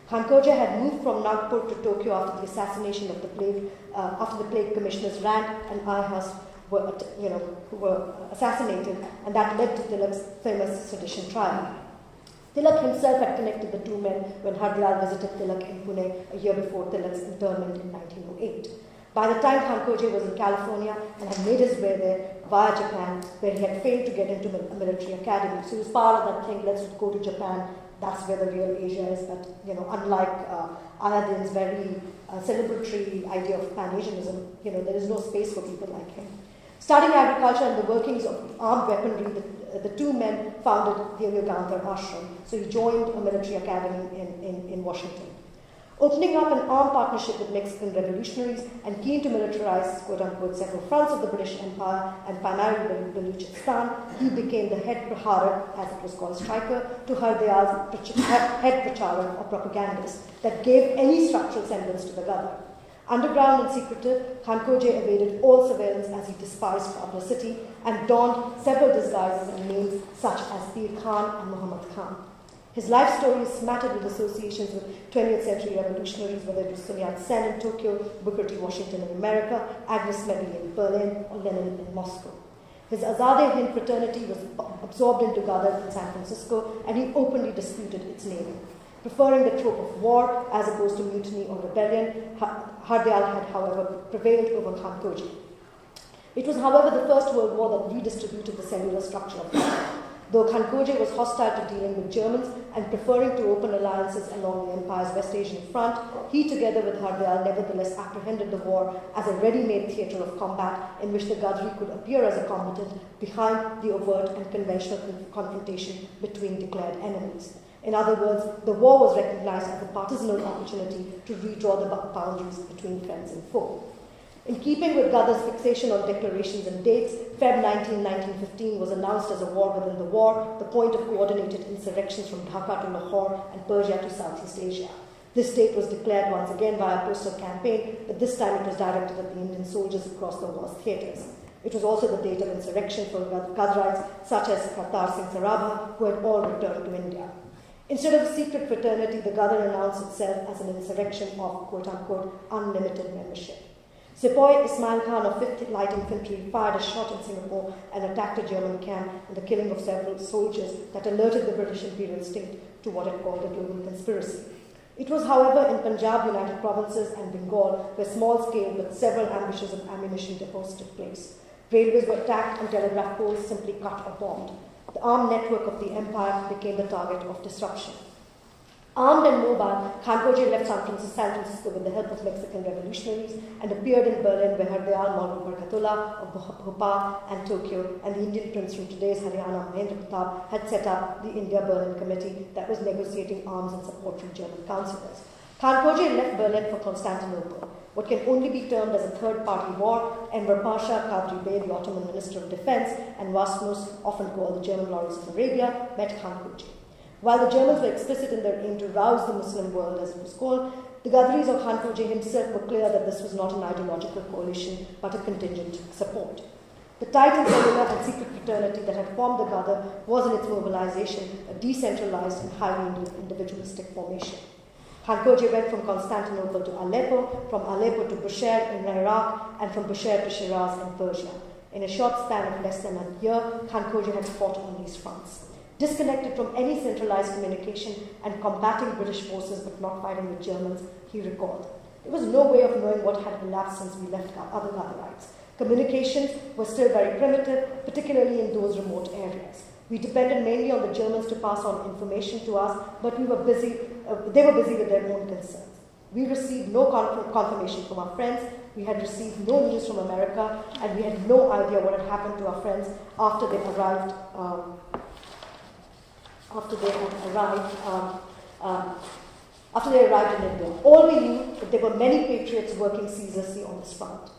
Khan Koje had moved from Nagpur to Tokyo after the assassination of the plague commissioners Rand and Ihas were assassinated, and that led to Tilak's famous sedition trial. Tilak himself had connected the two men when Hardayal visited Tilak in Pune a year before Tilak's internment in 1908. By the time Khan Koje was in California and had made his way there via Japan, where he had failed to get into a military academy. So he was part of that thing, let's go to Japan, that's where the real Asia is. But, unlike Ayadin's very celebratory idea of Pan-Asianism, there is no space for people like him. Studying agriculture and the workings of armed weaponry, the two men founded the Yogantar Ashram. So he joined a military academy in Washington. Opening up an armed partnership with Mexican revolutionaries and keen to militarize, quote-unquote, several fronts of the British Empire and primarily Baluchistan, he became the head praharak, as it was called, striker, to Hardayal's head pracharak or propagandist that gave any structural semblance to the Ghadar. Underground and secretive, Khan Koje evaded all surveillance as he despised publicity and donned several disguises and names such as Pir Khan and Muhammad Khan. His life story is smattered with associations with 20th century revolutionaries, whether it was Sun Yat-sen in Tokyo, Booker T. Washington in America, Agnes Medley in Berlin, or Lenin in Moscow. His Azadeh Hind fraternity was absorbed into Ghadar in San Francisco, and he openly disputed its naming. Preferring the trope of war as opposed to mutiny or rebellion, Hardayal had, however, prevailed over Khan Koje. It was, however, the First World War that redistributed the cellular structure of Ghadar. Though Khan Koje was hostile to dealing with Germans and preferring to open alliances along the empire's West Asian front, he, together with Hardayal, nevertheless apprehended the war as a ready-made theatre of combat in which the Ghadri could appear as a combatant behind the overt and conventional confrontation between declared enemies. In other words, the war was recognized as a partisanal opportunity to redraw the boundaries between friends and foe. In keeping with Ghadar's fixation on declarations and dates, Feb 19, 1915 was announced as a war within the war, the point of coordinated insurrections from Dhaka to Lahore and Persia to Southeast Asia. This date was declared once again via a postal campaign, but this time it was directed at the Indian soldiers across the war's theatres. It was also the date of insurrection for Ghadrites such as Kartar Singh Sarabha, who had all returned to India. Instead of a secret fraternity, the Ghadar announced itself as an insurrection of, quote-unquote, unlimited membership. Sepoy Ismail Khan of 5th Light Infantry fired a shot in Singapore and attacked a German camp in the killing of several soldiers that alerted the British imperial state to what it called a global conspiracy. It was, however, in Punjab, United Provinces and Bengal where small-scale but several ambushes of ammunition depots took place. Railways were attacked and telegraph poles simply cut or bombed. The armed network of the empire became the target of disruption. Armed and mobile, Khan Koje left San Francisco with the help of Mexican revolutionaries and appeared in Berlin where Hardayal, Maulvi Barkatullah of Bhopal and Tokyo and the Indian prince from today's Haryana, Mahendra Pratap, had set up the India-Berlin Committee that was negotiating arms and support from German councillors. Khan Koje left Berlin for Constantinople, what can only be termed as a third-party war, Enver Pasha, Qadri Bey, the Ottoman Minister of Defense, and Vasmus, often called the German Lawrence of Arabia, met Khan Koje. While the Germans were explicit in their aim to rouse the Muslim world, as it was called, the Ghadris of Khan Koje himself were clear that this was not an ideological coalition, but a contingent support. The tight and cellular and secret fraternity that had formed the Ghadar was in its mobilization a decentralized and highly individualistic formation. Khankoje went from Constantinople to Aleppo, from Aleppo to Bushehr in Iraq, and from Bushehr to Shiraz in Persia. In a short span of less than a year, Khankoje had fought on these fronts. Disconnected from any centralized communication and combating British forces but not fighting with Germans, he recalled. There was no way of knowing what had elapsed since we left other Ghadarites. Communications were still very primitive, particularly in those remote areas. We depended mainly on the Germans to pass on information to us, but they were busy with their own concerns. We received no confirmation from our friends, we had received no news from America, and we had no idea what had happened to our friends after they arrived. After they arrived in India. All we knew that there were many patriots working ceaselessly on this front.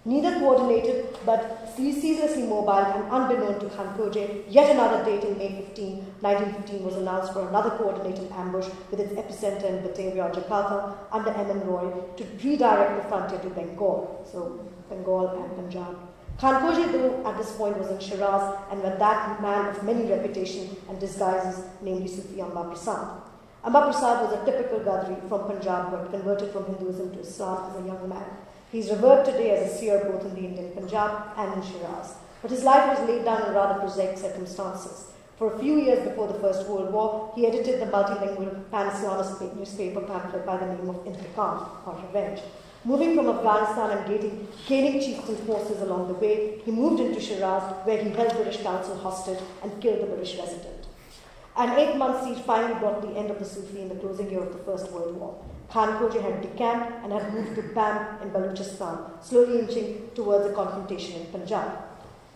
Neither coordinated, but ceaselessly mobile and unbeknown to Khankoje, yet another date in May 1915 was announced for another coordinated ambush with its epicenter in Batavia, Jakarta, under M.N. Roy, to redirect the frontier to Bengal, so Bengal and Punjab. Khankoje, though, at this point was in Shiraz, and with that man of many reputation and disguises, namely Sufi Amba Prasad. Amba Prasad was a typical Ghadari from Punjab who had converted from Hinduism to Islam as a young man. He is revered today as a seer both in the Indian Punjab and in Shiraz. But his life was laid down in rather prosaic circumstances. For a few years before the First World War, he edited the multilingual pan-Islamist newspaper pamphlet by the name of Intiqam, or Revenge. Moving from Afghanistan and gaining chieftain forces along the way, he moved into Shiraz, where he held British counsel hostage and killed the British resident. An 8-month siege finally brought the end of the Sufi in the closing year of the First World War. Khankoje had decamped and had moved to Bam in Balochistan, slowly inching towards a confrontation in Punjab.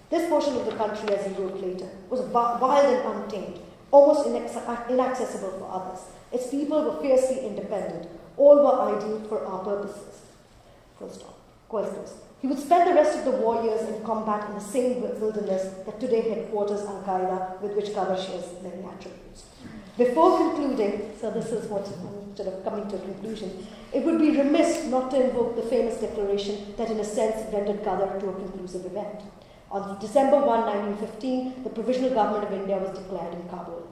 This portion of the country, as he wrote later, was wild and untamed, almost inaccessible for others. Its people were fiercely independent. All were ideal for our purposes. Full stop. Quite close. He would spend the rest of the war years in combat in the same wilderness that today headquarters Al-Qaeda, with which Ghadar shares many attributes. Before concluding, so this is what I'm sort of coming to a conclusion, it would be remiss not to invoke the famous declaration that in a sense rendered Ghadar to a conclusive event. On December 1, 1915, the Provisional Government of India was declared in Kabul.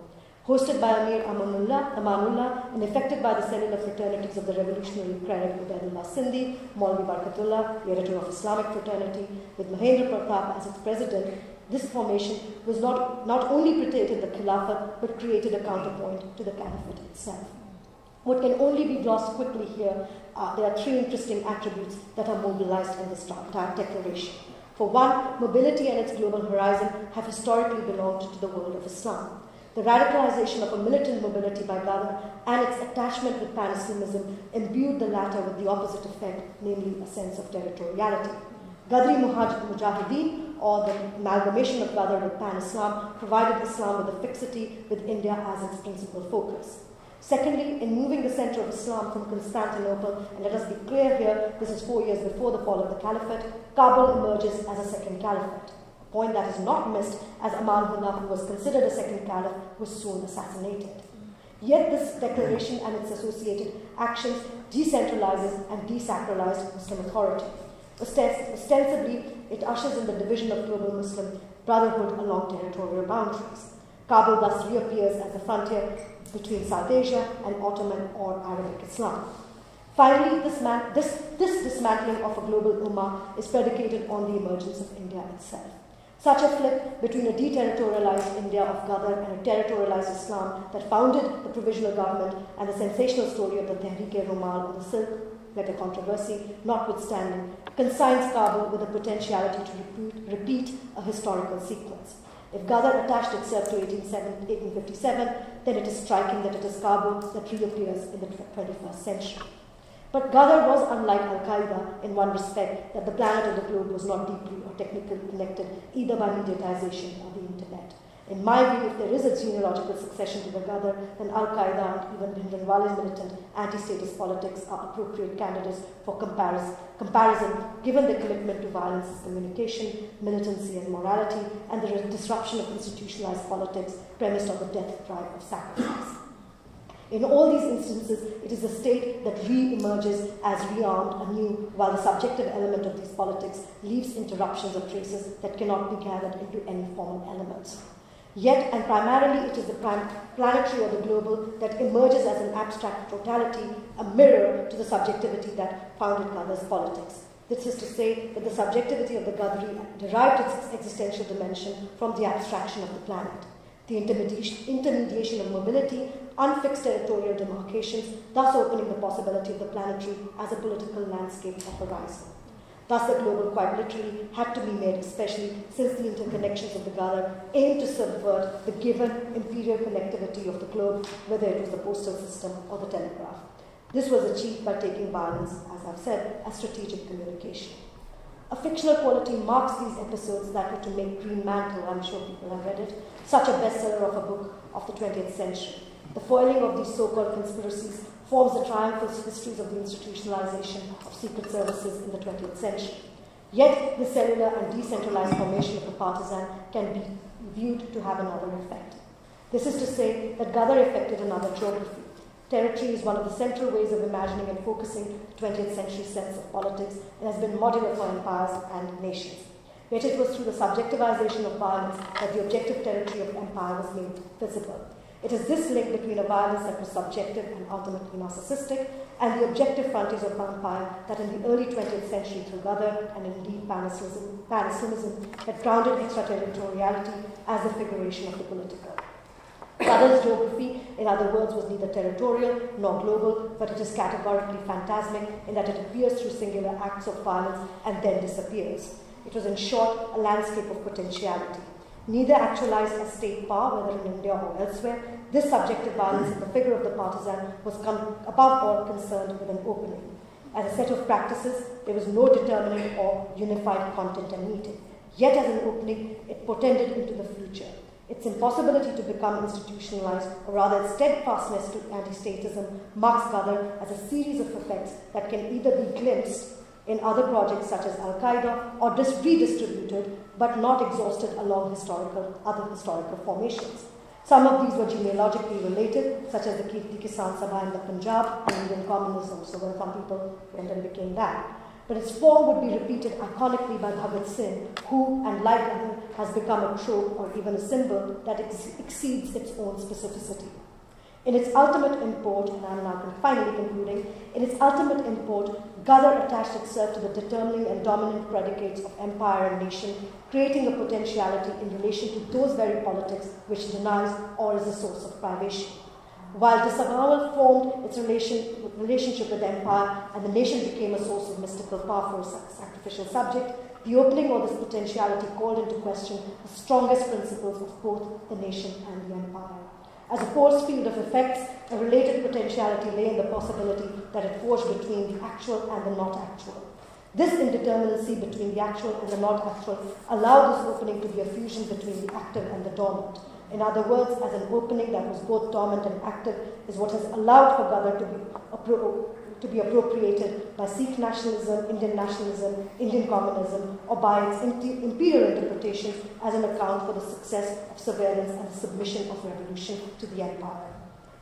Hosted by Amir Amanullah and effected by the cellular fraternities of the revolutionary cleric Ubaidullah Sindhi, Maulvi Barkatullah, the editor of Islamic fraternity, with Mahendra Pratap as its president, this formation was not only protected the Khilafat, but created a counterpoint to the Caliphate itself. What can only be glossed quickly here, there are 3 interesting attributes that are mobilized in this declaration. For one, mobility and its global horizon have historically belonged to the world of Islam. The radicalization of a militant mobility by Ghadar and its attachment with pan-Islamism imbued the latter with the opposite effect, namely a sense of territoriality. Ghadri Mujahideen, or the amalgamation of Ghadar with pan-Islam, provided Islam with a fixity with India as its principal focus. Secondly, in moving the center of Islam from Constantinople, and let us be clear here, this is 4 years before the fall of the Caliphate, Kabul emerges as a second Caliphate. Point that is not missed, as Amanullah, who was considered a second caliph, was soon assassinated. Yet this declaration and its associated actions decentralizes and desacralizes Muslim authority. Ostensibly, it ushers in the division of global Muslim brotherhood along territorial boundaries. Kabul thus reappears as the frontier between South Asia and Ottoman or Arabic Islam. Finally, this dismantling of a global ummah is predicated on the emergence of India itself. Such a flip between a deterritorialized India of Ghadar and a territorialized Islam that founded the provisional government and the sensational story of the Tehreek-e-Rumal or the Silk letter controversy, notwithstanding, consigns Kabul with the potentiality to repeat a historical sequence. If Ghadar attached itself to 1857, then it is striking that it is Kabul that reappears in the 21st century. But Ghadar was unlike Al-Qaeda in one respect, that the planet of the globe was not deeply or technically connected either by mediatization or the internet. In my view, if there is a genealogical succession to the Ghadar, then Al-Qaeda and even Bhindranwale's militant anti-status politics are appropriate candidates for comparison, given the commitment to violence as communication, militancy as morality, and the disruption of institutionalized politics premised on the death drive of sacrifice. In all these instances, it is the state that re-emerges as rearmed anew, while the subjective element of these politics leaves interruptions or traces that cannot be gathered into any formal elements. Yet, and primarily, it is the planetary or the global that emerges as an abstract totality, a mirror to the subjectivity that founded Ghadar's politics. This is to say that the subjectivity of the Ghadari derived its existential dimension from the abstraction of the planet. The intermediation of mobility, unfixed territorial demarcations, thus opening the possibility of the planetary as a political landscape of horizon. Thus, the global quite literally had to be made, especially since the interconnections of the Ghadar aimed to subvert the given imperial connectivity of the globe, whether it was the postal system or the telegraph. This was achieved by taking violence, as I've said, as strategic communication. A fictional quality marks these episodes that were to make Green Mantle, I'm sure people have read it, such a bestseller of a book of the 20th century. The foiling of these so-called conspiracies forms the triumphal histories of the institutionalization of secret services in the 20th century. Yet, the cellular and decentralized formation of the partisan can be viewed to have another effect. This is to say that Ghadar affected another geography. Territory is one of the central ways of imagining and focusing the 20th century sense of politics and has been modular for empires and nations. Yet it was through the subjectivization of violence that the objective territory of empire was made visible. It is this link between a violence that was subjective and ultimately narcissistic and the objective frontiers of empire that in the early 20th century through Ghadar and indeed Pan-Islamism that grounded extraterritoriality as the figuration of the political. Ghadar's geography, in other words, was neither territorial nor global, but it is categorically phantasmic in that it appears through singular acts of violence and then disappears. It was, in short, a landscape of potentiality. Neither actualized as state power, whether in India or elsewhere, this subjective violence in the figure of the partisan was above all concerned with an opening. As a set of practices, there was no determinate or unified content and meaning. Yet as an opening, it portended into the future. Its impossibility to become institutionalized, or rather its steadfastness to anti-statism, marks Ghadar as a series of effects that can either be glimpsed in other projects such as Al-Qaeda or redistributed but not exhausted along other historical formations. Some of these were genealogically related, such as the Kirti Kisan Sabha in the Punjab and Indian communism, so when some people went and became that. But its form would be repeated iconically by Bhagat Singh, who, and like Ghadar, has become a trope or even a symbol that exceeds its own specificity. In its ultimate import, and I'm now finally concluding, in its ultimate import, Ghadar attached itself to the determining and dominant predicates of empire and nation, creating a potentiality in relation to those very politics which denies or is a source of privation. While disavowal formed its relationship with empire and the nation became a source of mystical power for a sacrificial subject, the opening of this potentiality called into question the strongest principles of both the nation and the empire. As a force field of effects, a related potentiality lay in the possibility that it forged between the actual and the not actual. This indeterminacy between the actual and the not actual allowed this opening to be a fusion between the active and the dormant. In other words, as an opening that was both dormant and active is what has allowed for Ghadar to be appropriated by Sikh nationalism, Indian communism, or by its imperial interpretations as an account for the success of surveillance and the submission of revolution to the empire.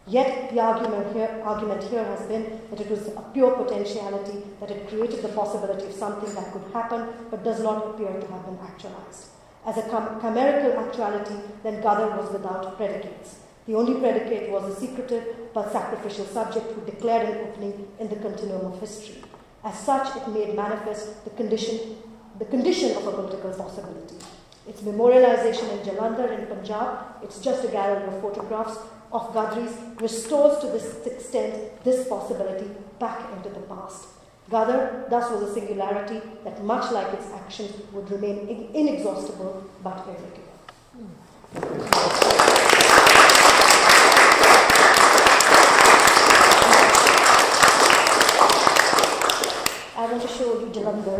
Yet the argument here has been that it was a pure potentiality, that it created the possibility of something that could happen but does not appear to have been actualized. As a chimerical actuality, then Ghadar was without predicates. The only predicate was a secretive but sacrificial subject who declared an opening in the continuum of history. As such, it made manifest the condition of a political possibility. Its memorialization in Jalandhar in Punjab, it's just a gallery of photographs of Ghadris, restores to this extent this possibility back into the past. Ghadar thus was a singularity that, much like its actions, would remain inexhaustible but irregular. I want to show you Jalandhar.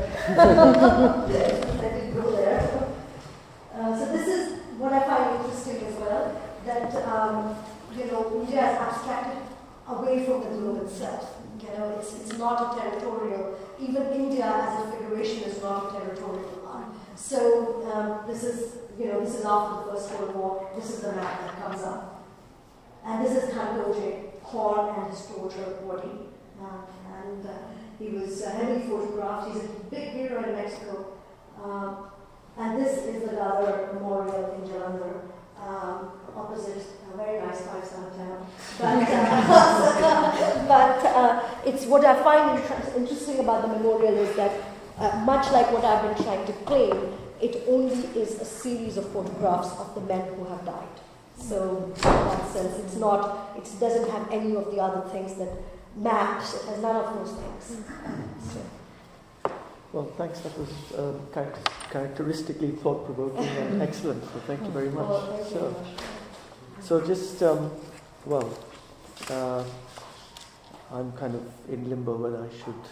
Let me go there. So this is what I find interesting as well, that India has abstracted away from the globe itself. It's not a territorial. Even India as a figuration is not a territorial one. So this is after the First World War. This is the map that comes up, and this is Kamboja corn and his tortured body. And he was heavily photographed. He's a big hero in Mexico. And this is the Ghadar Memorial in Jalandhar, opposite a very nice five-star hotel. But it's what I find interesting about the memorial is that, much like what I've been trying to claim, it only is a series of photographs of the men who have died. So in that sense, it doesn't have any of the other things that maps. It has none of those things. Well, thanks. That was characteristically thought-provoking and excellent. So thank you very much. Oh, thank you very much. So just, I'm kind of in limbo whether I should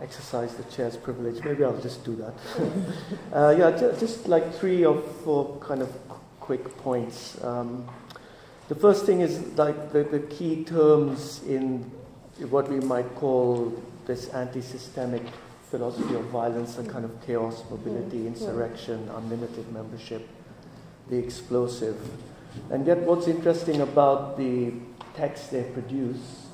exercise the chair's privilege. Maybe I'll just do that. Just like 3 or 4 kind of quick points. The first thing is like the key terms in what we might call this anti-systemic philosophy of violence, a kind of chaos, mobility, insurrection, unlimited membership, the explosive. And yet what's interesting about the text they produce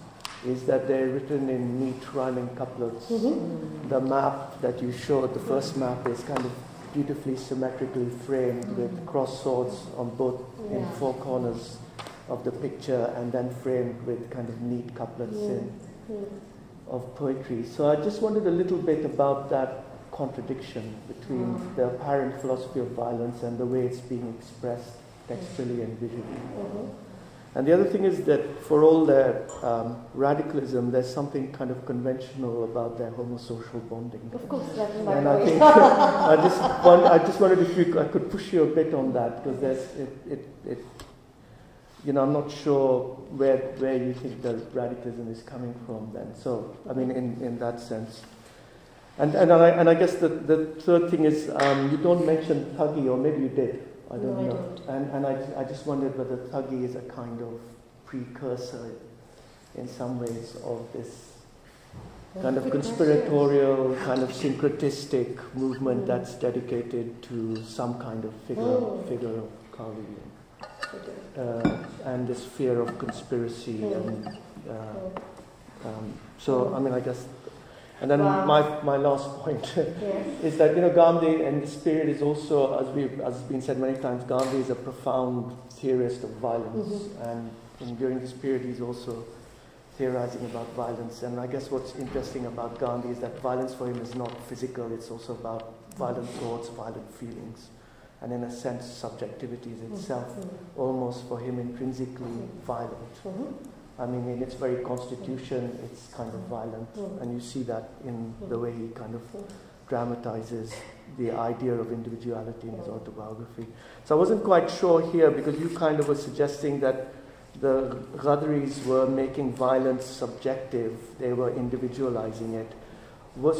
is that they're written in neat rhyming couplets. The map that you showed, the first map, is kind of beautifully symmetrically framed with cross swords on both in 4 corners of the picture, and then framed with kind of neat couplets of poetry. So I just wondered a little bit about that contradiction between the apparent philosophy of violence and the way it's being expressed textually and visually. And the other thing is that for all their radicalism, there's something kind of conventional about their homosocial bonding. Of course, that's my and I think I just wondered if I could push you a bit on that, because there's I'm not sure where you think the radicalism is coming from then. So, I mean, in that sense. And I guess the third thing is you don't mention Thuggy, or maybe you did. I don't know. And I just wondered whether Thuggy is a kind of precursor in some ways of this kind of conspiratorial, kind of syncretistic movement that's dedicated to some kind of figure of Kali. And this fear of conspiracy. So, I mean, I guess. And then my last point is that, Gandhi in this period is also, as has been said many times, Gandhi is a profound theorist of violence. And during this period he's also theorizing about violence. And I guess what's interesting about Gandhi is that violence for him is not physical, it's also about violent thoughts, violent feelings. And in a sense, subjectivity is itself almost for him intrinsically violent. I mean, in its very constitution, it's kind of violent. And you see that in the way he kind of dramatizes the idea of individuality in his autobiography. So I wasn't quite sure here, because you kind of were suggesting that the Ghadaris were making violence subjective, they were individualizing it.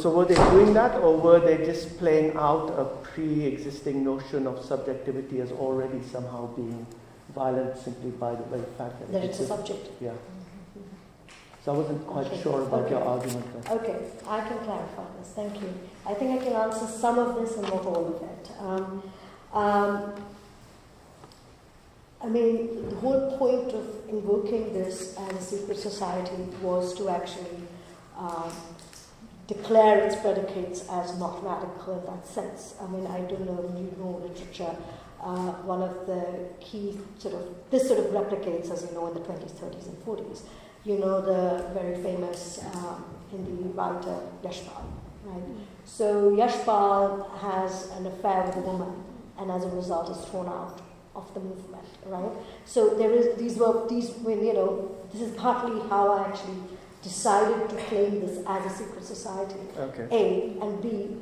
So were they doing that, or were they just playing out a pre-existing notion of subjectivity as already somehow being violent simply by the very fact that it's a subject? Yeah. So I wasn't quite sure about your argument there. Okay, I can clarify this. Thank you. I think I can answer some of this and not all of it. I mean, the whole point of invoking this as a secret society was to actually declare its predicates as not radical in that sense. I mean, I don't know if you know literature. One of the key this sort of replicates, as you know, in the 20s, 30s, and 40s. You know, the very famous Hindi writer Yashpal, right? So Yashpal has an affair with a woman, and as a result is thrown out of the movement, right? So there is this is partly how I actually decided to claim this as a secret society. Okay. A, and B,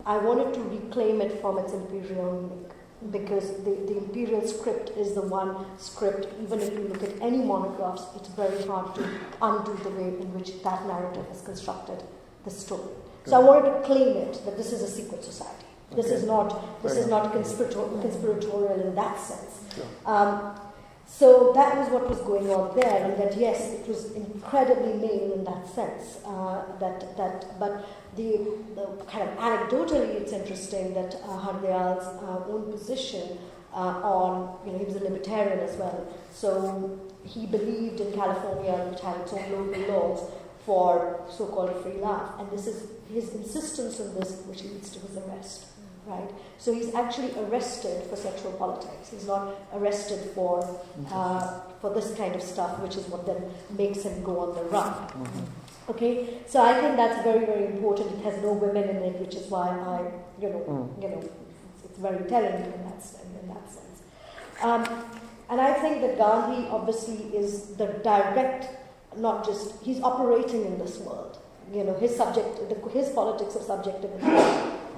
I wanted to reclaim it from its imperial meaning, because the imperial script is the one script, even if you look at any monographs, it's very hard to undo the way in which that narrative has constructed the story. So I wanted to claim it, that this is a secret society. This is not conspiratorial in that sense. Sure. So that was what was going on there, and that yes, it was incredibly male in that sense. But the kind of anecdotally, it's interesting that Hardayal's own position he was a libertarian as well. So he believed in California, which had its own local laws for so-called free life. And this is his insistence on this which leads to his arrest, right? So he's actually arrested for sexual politics. He's not arrested for this kind of stuff, which is what then makes him go on the run. Okay, so I think that's very, very important. It has no women in it, which is why it's very telling in that sense. And I think that Gandhi obviously is the direct, not just, he's operating in this world. His politics of subjectivity,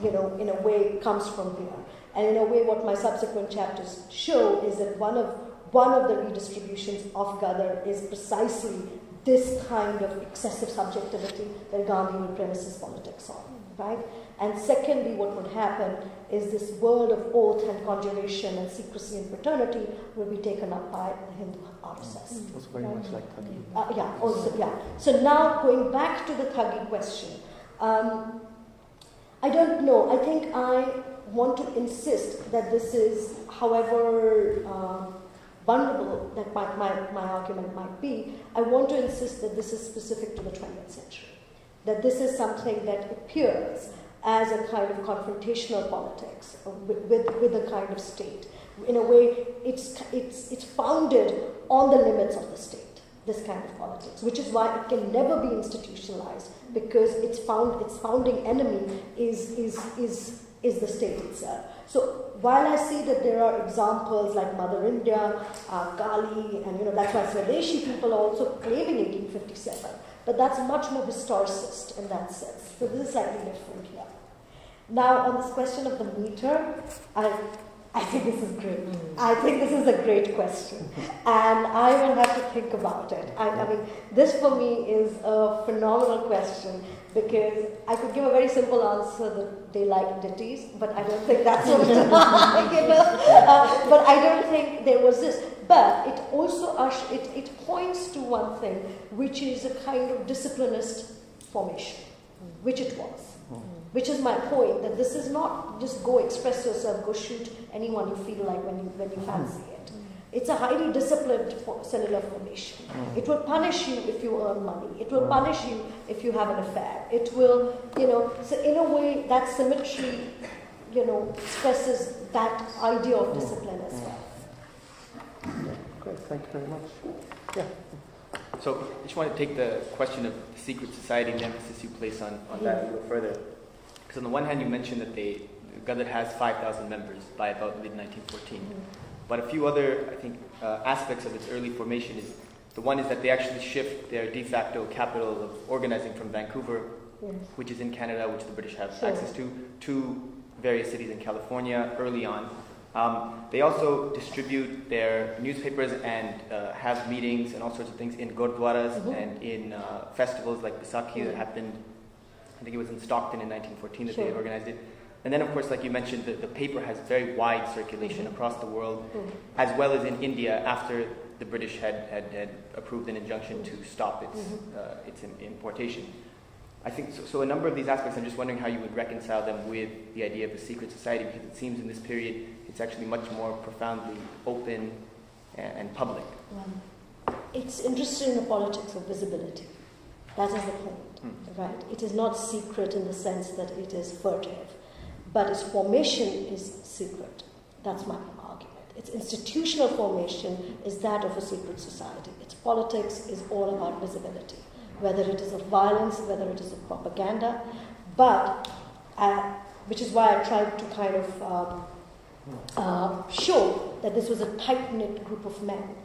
in a way comes from here. And in a way what my subsequent chapters show is that one of the redistributions of Ghadar is precisely this kind of excessive subjectivity that Gandhi will premise his politics on, right? And secondly, what would happen is this world of oath and conjuration and secrecy and fraternity will be taken up by the Hindu RSS. That's very much like Thuggy. So now going back to the Thuggy question, I don't know. I think I want to insist that this is, however vulnerable that my argument might be, I want to insist that this is specific to the 20th century. That this is something that appears as a kind of confrontational politics with a kind of state. In a way, it's founded on the limits of the state, this kind of politics, which is why it can never be institutionalized, because its founding enemy is the state itself. So while I see that there are examples like Mother India, Kali, and that's why Swadeshi people are also claiming 1857, but that's much more historicist in that sense. So this is slightly different here. Now on this question of the meter, I think this is great. I think this is a great question. And I will have to think about it. I mean, this for me is a phenomenal question, because I could give a very simple answer that they like ditties, but I don't think that's what but I don't think there was this. But it also it points to one thing, which is a kind of disciplinist formation, which it was. Which is my point, that this is not just go express yourself, go shoot anyone you feel like when you fancy it. It's a highly disciplined cellular formation. It will punish you if you earn money. It will punish you if you have an affair. It will, so in a way that symmetry, expresses that idea of discipline as well. Great, thank you very much. Yeah. So I just want to take the question of the secret society and the emphasis you place on that a little further. Because on the one hand, you mentioned that Ghadar has 5,000 members by about mid-1914. But a few other, I think, aspects of its early formation is, the one is that they actually shift their de facto capital of organizing from Vancouver, which is in Canada, which the British have access to various cities in California early on. They also distribute their newspapers and have meetings and all sorts of things in gurdwaras and in festivals like Baisakhi that happened, I think it was in Stockton in 1914 that they had organized it. And then, of course, like you mentioned, the paper has very wide circulation across the world, as well as in India, after the British had approved an injunction to stop its importation. I think so. A number of these aspects, I'm just wondering how you would reconcile them with the idea of a secret society, because it seems in this period it's actually much more profoundly open and public. It's interested in the politics of visibility. That is the point, right? It is not secret in the sense that it is furtive, but its formation is secret. That's my argument. Its institutional formation is that of a secret society. Its politics is all about visibility, whether it is of violence, whether it is of propaganda, but which is why I tried to kind of show that this was a tight-knit group of men,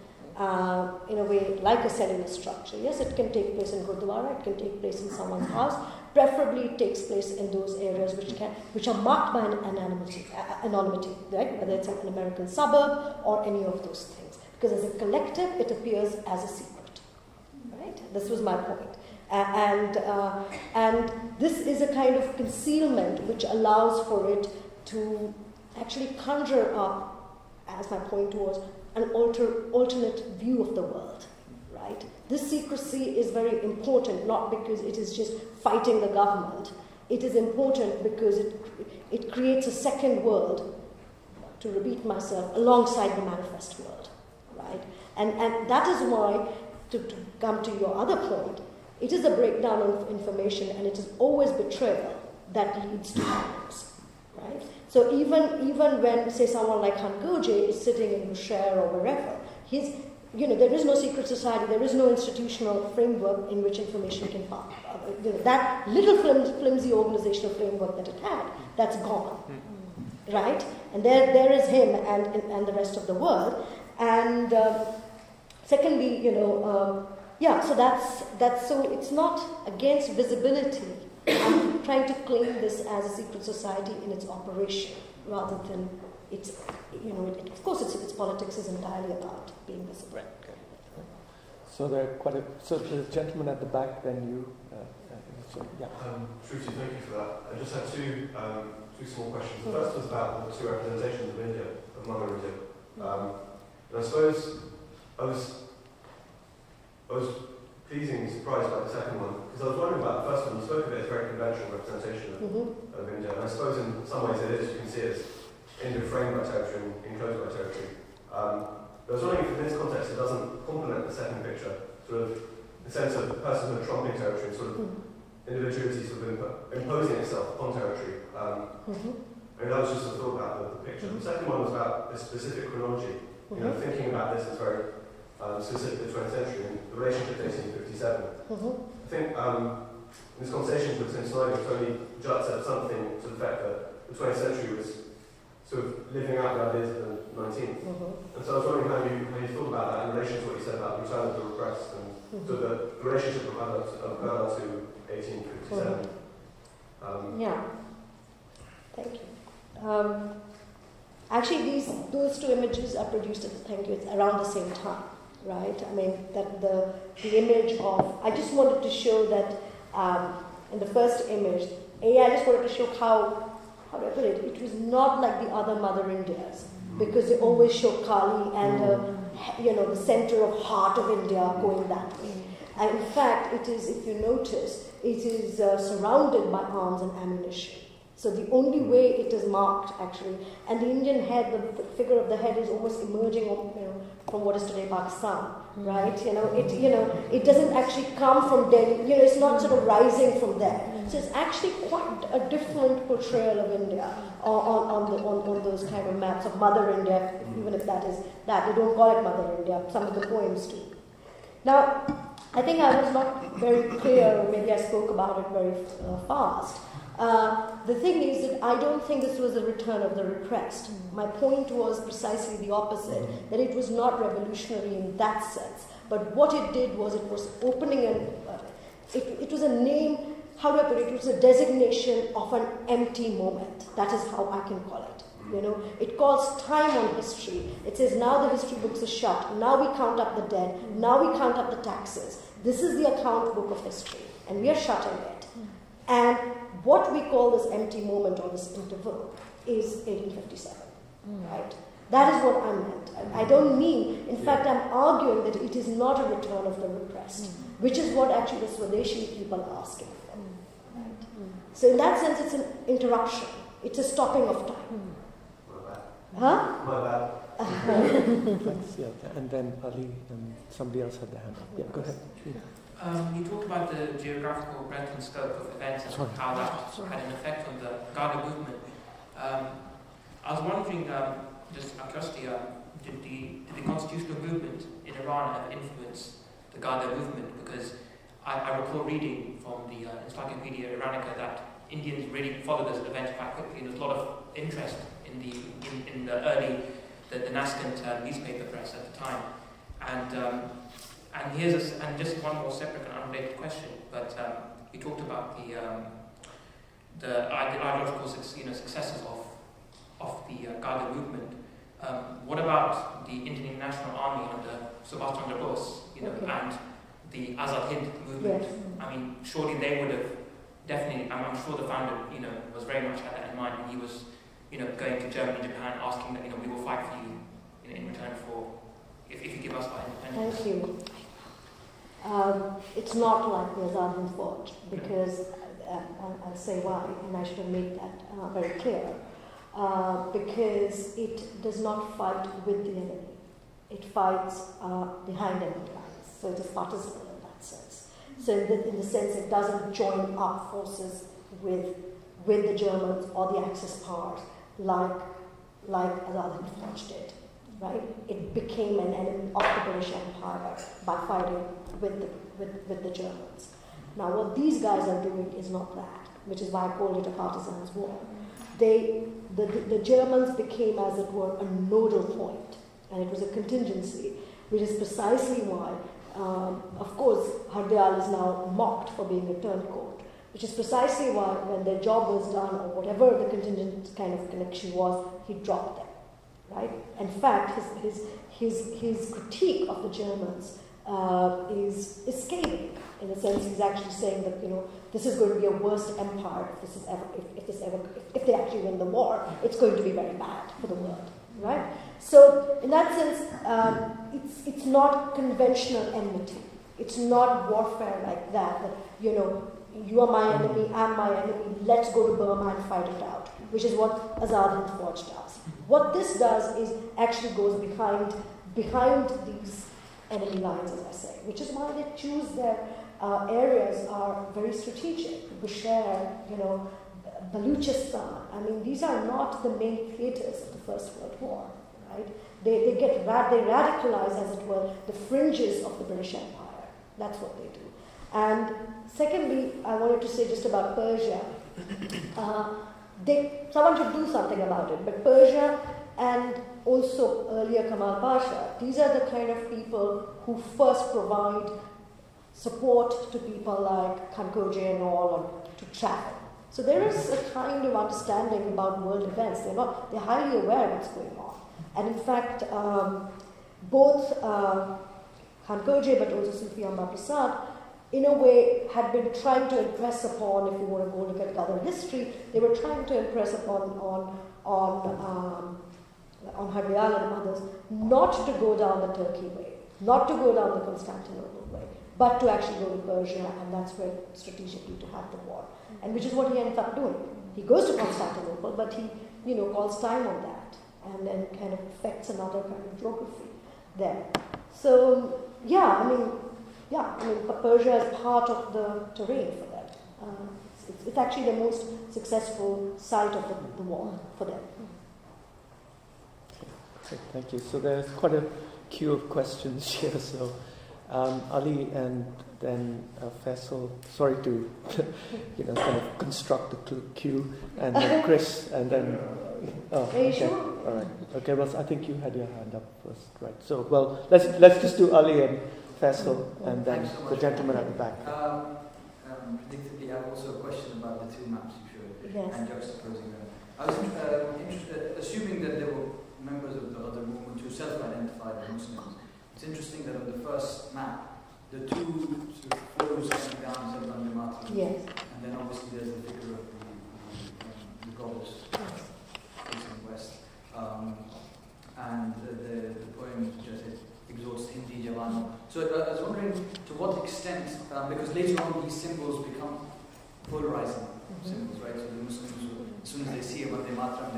in a way like a cellular structure. Yes, it can take place in Gurdwara, it can take place in someone's house. Preferably it takes place in those areas which are marked by anonymity, right? Whether it's an American suburb or any of those things. Because as a collective, it appears as a secret, right? This was my point. And this is a kind of concealment which allows for it to actually conjure up, as my point was, an alternate view of the world, right? This secrecy is very important, not because it is just fighting the government. It is important because it creates a second world to repeat myself, alongside the manifest world, right? And that is why, to come to your other point, it is a breakdown of information, and it is always betrayal that leads to violence, right? So even when, say, someone like Han Goje is sitting in Bushehr or wherever, there is no secret society, there is no institutional framework in which information can pass. That little flimsy organizational framework that it had, that's gone, right? And there is him and the rest of the world. And secondly, so that's so it's not against visibility. I'm trying to claim this as a secret society in its operation, rather than its, of course, its politics is entirely about being visible. Right. So there are so the gentleman at the back, then you. Yeah. Shruti, thank you for that. I just had two small questions. The first was about the two representations of India, of Mother India. And I suppose I was pleasingly surprised by the second one, because I was wondering about the first one. You spoke of it as a very conventional representation of India, and I suppose in some ways it is. You can see it as India framed by territory and enclosed by territory. But I was wondering if in this context it doesn't complement the second picture, sort of the sense of the personhood trumping territory, sort of individuality sort of imposing itself upon territory. I mean, that was just a thought about the picture. The second one was about the specific chronology. Thinking about this is very specific to the 20th century and the relationship to 1857. I think in this conversation with Tim Snyder, Tony Judd said something to the effect that the 20th century was sort of living out the ideas of the 19th. And so I was wondering how you thought about that in relation to what you said about the return of the repressed and to the relationship of Ghadar to 1857. Thank you. Actually, those two images are produced it's around the same time, right? I mean, that the image of, I just wanted to show that in the first image, I just wanted to show how do I put it? It was not like the other Mother Indias, because they always show Kali and the center of heart of India going that way. And in fact, it is, if you notice, it is surrounded by arms and ammunition. So the only way it is marked, actually, and the Indian head, the figure of the head is almost emerging, from what is today Pakistan, right? It doesn't actually come from Delhi. It's not sort of rising from there. So it's actually quite a different portrayal of India on those kind of maps of Mother India, even if that is that. They don't call it Mother India. Some of the poems do. Now, I think I was not very clear, or maybe I spoke about it very fast. The thing is that I don't think this was a return of the repressed. My point was precisely the opposite, that it was not revolutionary in that sense. But what it did was it was opening it was a name, how do I put it? It was a designation of an empty moment. That is how I can call it. It calls time on history. It says now the history books are shut. Now we count up the dead. Now we count up the taxes. This is the account book of history, and we are shutting it. And what we call this empty moment or this interval is 1857, right? That is what I meant. I don't mean, in fact, I'm arguing that it is not a return of the repressed, which is what actually the Swadeshi people are asking for, right? So in that sense, it's an interruption. It's a stopping of time. Huh? My bad. Thanks, and then Ali and somebody else had their hand up. Yeah, go ahead. You talked about the geographical breadth and scope of events and how that had an effect on the Ghadar movement. I was wondering, just out of curiosity, did the constitutional movement in Iran have influenced the Ghadar movement? Because I recall reading from the Encyclopedia Iranica that Indians really followed those events quite quickly, and there was a lot of interest in the early the Naskant newspaper press at the time, and just one more separate and unrelated question. But you talked about the ideological successes of the Ghadar movement. What about the Indian National Army under Subhash Chandra Bose, and the Azad Hind movement? Yes. I mean, surely they would have definitely. I'm sure the founder, was very much had that in mind, and he was, going to Germany and Japan, asking that, we will fight for you in return for if you give us our independence. Thank you. It's not like the Azad Hind fought, because I'll say why, and I should have made that very clear. because it does not fight with the enemy. It fights behind enemy lines. So it is participle in that sense. So in the sense it doesn't join up forces with the Germans or the Axis powers like Ghadar did, right? It became an enemy of the British Empire by fighting with the Germans. Now what these guys are doing is not that, which is why I called it a partisans' war. The Germans became, as it were, a nodal point, and it was a contingency, which is precisely why, of course, Hardyal is now mocked for being a turncoat, which is precisely why, when their job was done, or whatever the contingent kind of connection was, he dropped them, right? In fact, his critique of the Germans is scathing. In a sense, he's actually saying that, this is going to be a worst empire if they actually win the war. It's going to be very bad for the world, right? So, in that sense, it's not conventional enmity. It's not warfare like that. You are my enemy, I'm my enemy. Let's go to Burma and fight it out, which is what Azad Hind Fauj does. What this does is actually goes behind these enemy lines, as I say, which is why they choose their areas are very strategic. Bushehr, Baluchistan. I mean, these are not the main theaters of the First World War, right? They radicalize, as it were, the fringes of the British Empire. That's what they do. And secondly, I wanted to say just about Persia. Someone should do something about it, but Persia and also earlier Kamal Pasha, these are the kind of people who first provide support to people like Kankoje and all to travel. So there is a kind of understanding about world events. They're highly aware of what's going on. And in fact, both Kankoje but also Sufi Amba Prasad, in a way, had been trying to impress upon, if you want to go look at Ghadar history, they were trying to impress upon Hardyal and others, not to go down the Turkey way, not to go down the Constantinople way, but to actually go to Persia, and that's where strategically to have the war. And which is what he ends up doing. He goes to Constantinople, but he, calls time on that, and then kind of affects another kind of geography there. So, Persia is part of the terrain for them. It's actually the most successful site of the war for them. Okay, thank you. So there's quite a queue of questions here. So Ali and then Faisal, sorry to kind of construct the queue, and then Chris, and then okay, sure? All right. Okay, well, I think you had your hand up first, right? So let's just do Ali and Faisal, and then the gentleman at the back. Predictably, I have also a question about the two maps you showed, yes, and juxtaposing them. I was interested, assuming that there were members of the other movement who self-identified as Muslims. It's interesting that on the first map, the two sort of flows coming down said Vande Mataram, yes, and then obviously there's the figure of the goddess facing west, and the poem just exalts Hindi Javano. So I was wondering to what extent, because later on these symbols become polarizing symbols, right? So the Muslims, as soon as they see a Vande Mataram,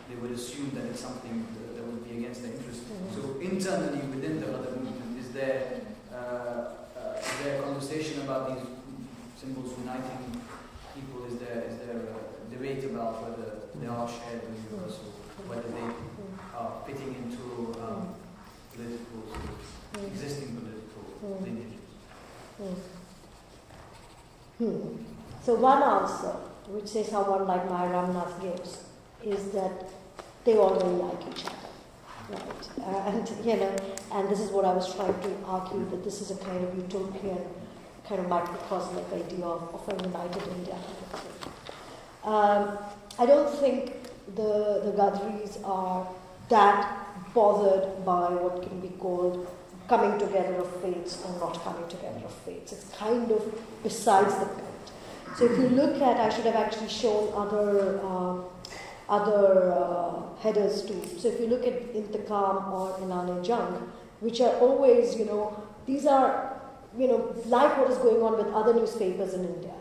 they would assume that it's something that would be against their interest. So internally within the other movement, is there a conversation about these symbols uniting people? Is there a debate about whether they are shared or universal, whether they are fitting into existing political lineages? So one answer, which say someone like Maya Ramnath gives, is that they all really like each other, right? And this is what I was trying to argue, that this is a kind of utopian, kind of microcosmic idea of a united India. I don't think the Ghadaris are that bothered by what can be called coming together of faiths or not coming together of faiths. It's kind of besides the point. So if you look at, I should have actually shown other headers too. So if you look at Intiqam or Elan Jung, which are always, these are, like what is going on with other newspapers in India.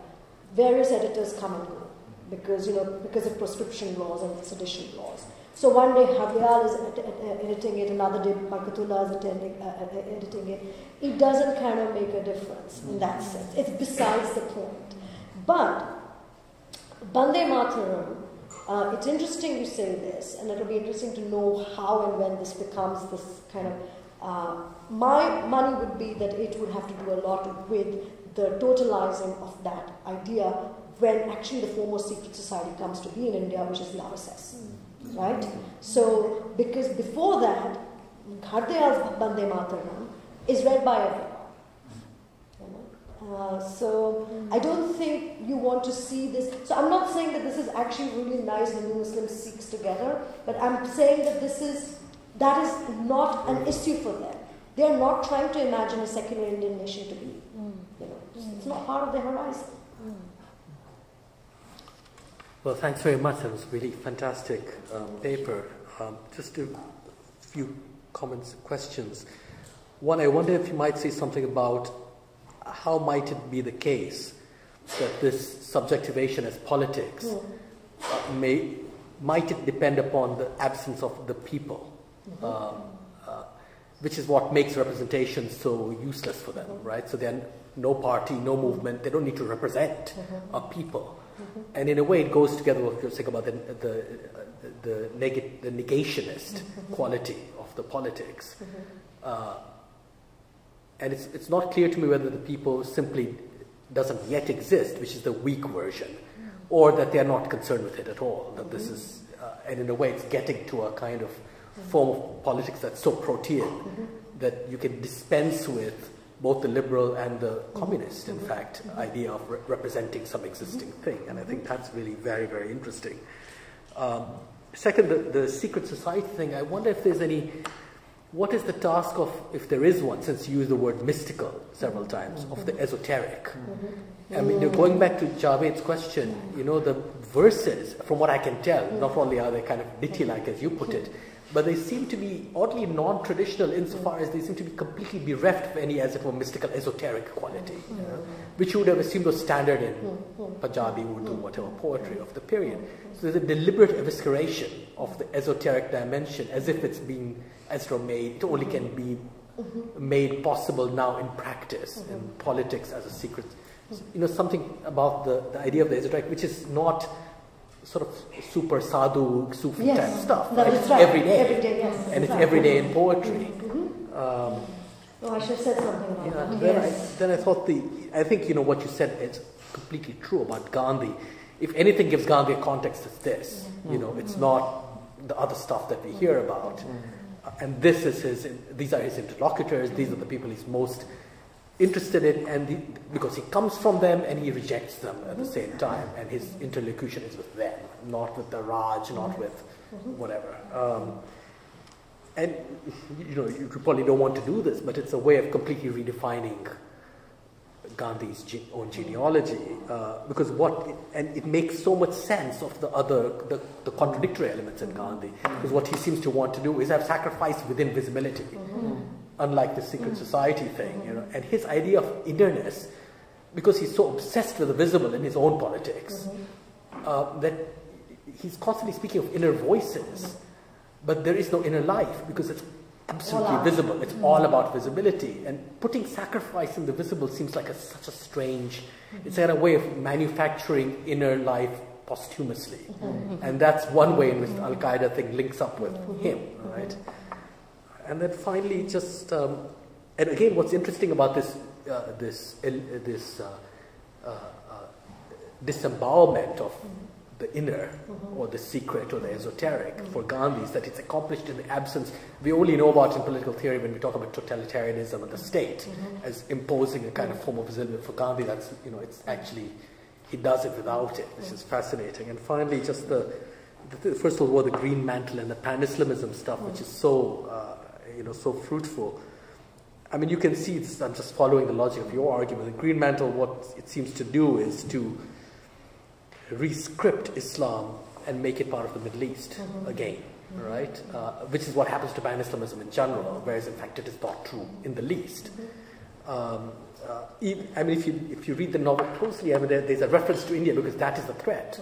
Various editors come and go. because of proscription laws and sedition laws. So one day Hadial is editing it, another day Barkatullah is editing it. It doesn't kind of make a difference in that sense. It's besides the point. But Bande Mataram, it's interesting you say this, and it'll be interesting to know how and when this becomes this kind of... my money would be that it would have to do a lot with the totalizing of that idea when actually the foremost secret society comes to be in India, which is the RSS. Right? So, because before that, Ghadayal's Bande Mataram is read by everyone. So, I don't think you want to see this. So, I'm not saying that this is actually really nice Hindu Muslim Sikhs together, but I'm saying that that is not an issue for them. They are not trying to imagine a secular Indian nation to be. It's not part of their horizon. Well, thanks very much. That was a really fantastic paper. Just a few comments, questions. One, I wonder if you might say something about how might it be the case that this subjectivation as politics might it depend upon the absence of the people, which is what makes representation so useless for them, right? So they're no party, no movement. They don't need to represent a people. And in a way, it goes together with what you're saying about the negationist quality of the politics. And it's not clear to me whether the people simply doesn't yet exist, which is the weak version, or that they're not concerned with it at all. That this is, and in a way, it's getting to a kind of form of politics that's so protean that you can dispense with both the liberal and the communist, in fact, idea of representing some existing thing. And I think that's really very, very interesting. Second, the secret society thing, I wonder if there's any, what is the task of, if there is one, since you used the word mystical several times, of the esoteric? I mean, going back to Javed's question, the verses, from what I can tell, not only are they kind of ditty-like as you put it, but they seem to be oddly non-traditional insofar as they seem to be completely bereft of any, as it were, mystical, esoteric quality, which you would have assumed was standard in Punjabi, Urdu, whatever poetry of the period. So there's a deliberate evisceration of the esoteric dimension, as if it's being, it only can be made possible now in practice, in politics as a secret. Something about the idea of the esoteric, which is not sort of super sadhu, Sufi type stuff. Right? It's right. Every day, yes. And it's every day in poetry. I should have said something about that. Then I thought I think what you said is completely true about Gandhi. If anything gives Gandhi a context, it's this. It's not the other stuff that we hear about. And these are his interlocutors. These are the people he's most interested in, and because he comes from them and he rejects them at the same time, and his interlocution is with them, not with the Raj, not with whatever. And you probably don't want to do this, but it's a way of completely redefining Gandhi's own genealogy, because it makes so much sense of the contradictory elements in Gandhi, because what he seems to want to do is have sacrifice within visibility. Unlike the secret society thing, and his idea of innerness, because he's so obsessed with the visible in his own politics, that he's constantly speaking of inner voices, but there is no inner life because it's absolutely visible. It's all about visibility, and putting sacrifice in the visible seems like such a strange. It's like a way of manufacturing inner life posthumously, and that's one way in which the Al Qaeda thing links up with him, right? And then finally, just and again, what's interesting about this disembowelment of the inner or the secret or the esoteric for Gandhi is that it's accomplished in the absence. We only know about in political theory when we talk about totalitarianism and the state as imposing a kind of form of visibility. For Gandhi, that's it's actually he does it without it, which is fascinating. And finally, just first of all, the green mantle and the pan-Islamism stuff, which is so. So fruitful. I mean, you can see, I'm just following the logic of your argument. The green mantle, what it seems to do is to re-script Islam and make it part of the Middle East again, right? Which is what happens to pan-Islamism in general, whereas in fact it is not true in the least. I mean, if you read the novel closely, I mean, there's a reference to India because that is the threat.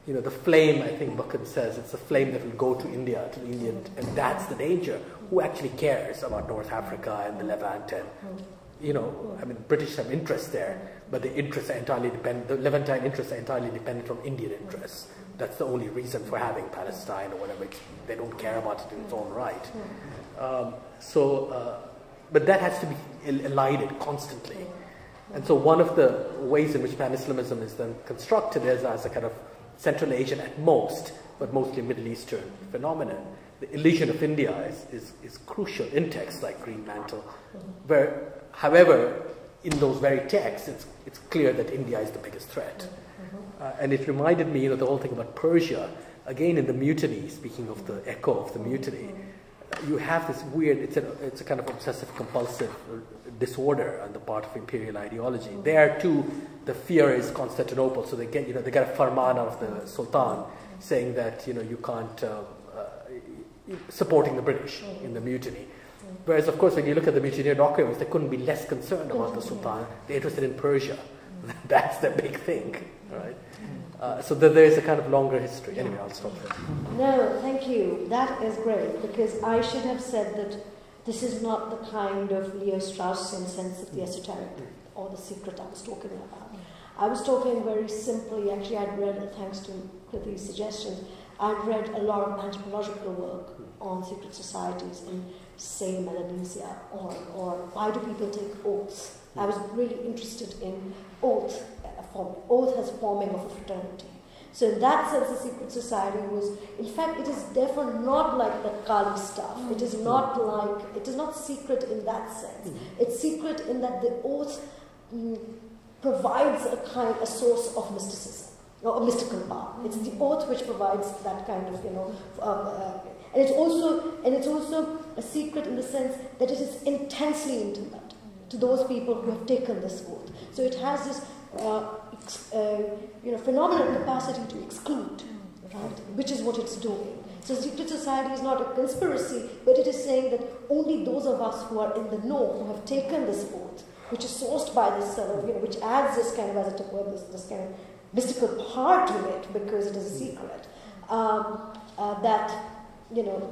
You know, the flame, I think Buchan says, it's a flame that will go to India, to the Indian, and that's the danger. Who actually cares about North Africa and the Levant? And, you know, I mean, British have interests there, but the interests are entirely dependent, the Levantine interests are entirely dependent on Indian interests. That's the only reason for having Palestine or whatever. They don't care about it in its own right. But that has to be elided constantly. And so one of the ways in which Pan-Islamism is then constructed is as a kind of Central Asian at most, but mostly Middle Eastern phenomenon. The illusion of India is crucial in texts like Green Mantle, where, however, in those very texts, it's clear that India is the biggest threat. And it reminded me, you know, the whole thing about Persia, again in the Mutiny, speaking of the echo of the Mutiny, you have this weird, it's a kind of obsessive-compulsive disorder on the part of imperial ideology. There too, the fear is Constantinople, so they get a farman out of the Sultan saying that, you know, you can't, supporting the British in the mutiny. Whereas, of course, when you look at the mutineer documents, they couldn't be less concerned about the Sultan. They're interested in Persia. That's the big thing, right? So there is a kind of longer history. Anyway, I'll stop there. No, thank you. That is great, because I should have said that this is not the kind of Leo Straussian sense of the esoteric or the secret I was talking about. I was talking very simply, actually I'd read, thanks to these suggestions, I'd read a lot of anthropological work on secret societies in, say, Melanesia, or why do people take oaths? I was really interested in oath as forming of a fraternity. So in that sense, the secret society was, in fact, it is therefore not like the Kali stuff. It is not secret in that sense. It's secret in that the oath provides a source of mysticism, or a mystical power. It's the oath which provides that kind of, and it's also a secret in the sense that it is intensely intimate to those people who have taken this oath. So it has this phenomenal capacity to exclude, right? Which is what it's doing. So secret society is not a conspiracy, but it is saying that only those of us who are in the know, who have taken this oath, which is sourced by this sort of, which adds this kind of, as it were, this kind of mystical part to it, because it is a secret,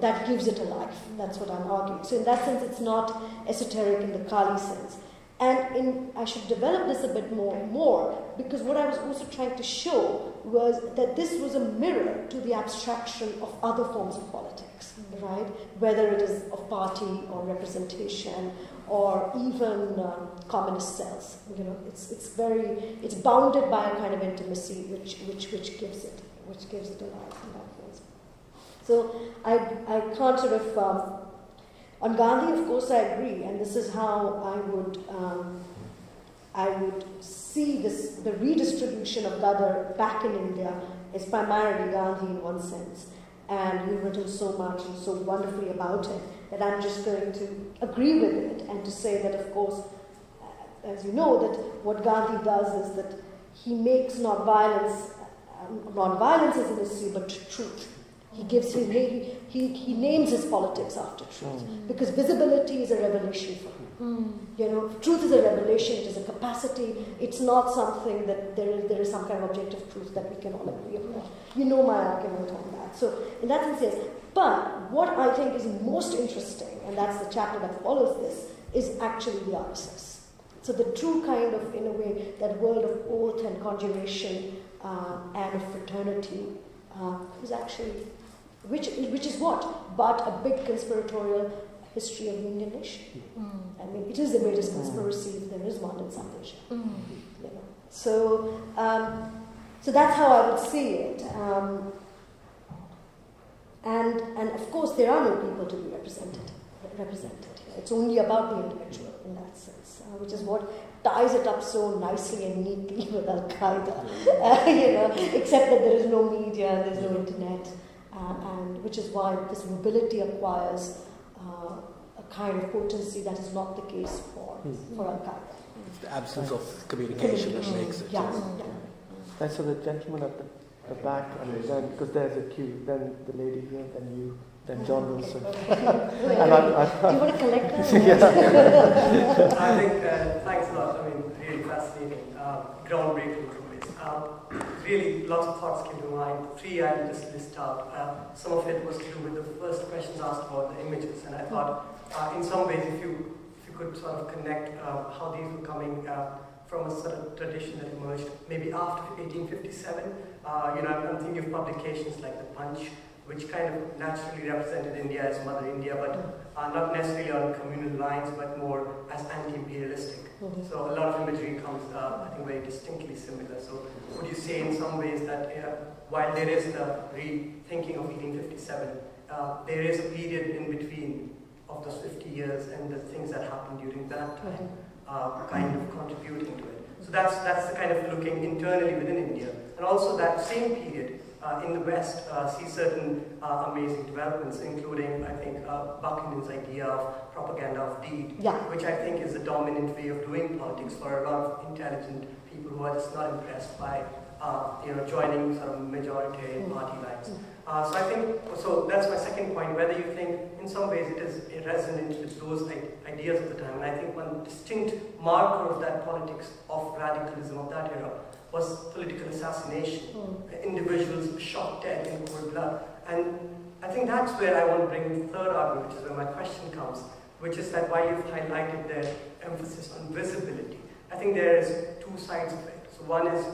that gives it a life. That's what I'm arguing. So in that sense, it's not esoteric in the Kali sense. And I should develop this a bit more, because what I was also trying to show was that this was a mirror to the abstraction of other forms of politics, right? Whether it is of party or representation or even communist cells. It's bounded by a kind of intimacy which gives it a life in that sense. So I can't sort of. On Gandhi, of course, I agree, and this is how I would see this. The redistribution of Ghadar back in India is primarily Gandhi in one sense, and you've written so much and so wonderfully about it that I'm just going to agree with it and to say that, of course, as you know, that what Gandhi does is that he makes non-violence as an issue, but truth. He gives he names his politics after truth, because visibility is a revelation for him. Truth is a revelation. It is a capacity. It's not something that there is some kind of objective truth that we can all agree upon. You know my argument on that. So in that sense, yes. But what I think is most interesting, and that's the chapter that follows this, is actually the RSS. So the true kind of, in a way, that world of oath and conjuration and of fraternity is actually. Which is what? But a big conspiratorial history of the Indian nation. I mean, it is the greatest conspiracy if there is one in South Asia. So that's how I would see it. And of course, there are no people to be represented. It's only about the individual in that sense, which is what ties it up so nicely and neatly with Al-Qaeda. Except that there is no media and there's no internet. And which is why this mobility acquires a kind of potency that is not the case for Al-Qaeda. It's the absence of communication that makes it. Yeah. And so the gentleman at the back, and then, because there's a queue, then the lady here, then you. than John Wilson. Do you want to collect that? Yeah. I think, thanks a lot. I mean, really fascinating, groundbreaking comments. Really, lots of thoughts came to mind. 3 I'll just list out. Some of it was to do with the first questions asked about the images, and I thought, in some ways, if you could sort of connect how these were coming from a sort of tradition that emerged maybe after 1857. I'm thinking of publications like The Punch, which kind of naturally represented India as Mother India, but not necessarily on communal lines, but more as anti-imperialistic. So a lot of imagery comes, I think, very distinctly similar. So would you say in some ways that while there is the rethinking of 1857, there is a period in between of those 50 years and the things that happened during that time kind of contributing to it. So that's the kind of looking internally within India. And also that same period in the West sees certain amazing developments, including, I think, Buchanan's idea of propaganda of deed, which I think is the dominant way of doing politics for a lot of intelligent people who are just not impressed by joining sort of majoritarian party lines. So I think, so that's my second point, whether you think in some ways it is resonant with those ideas of the time. And I think one distinct marker of that politics of radicalism of that era was political assassination. Individuals shot dead in cold blood. And I think that's where I want to bring the third argument, which is where my question comes, which is that while you've highlighted the emphasis on visibility, I think there is two sides of it. So one is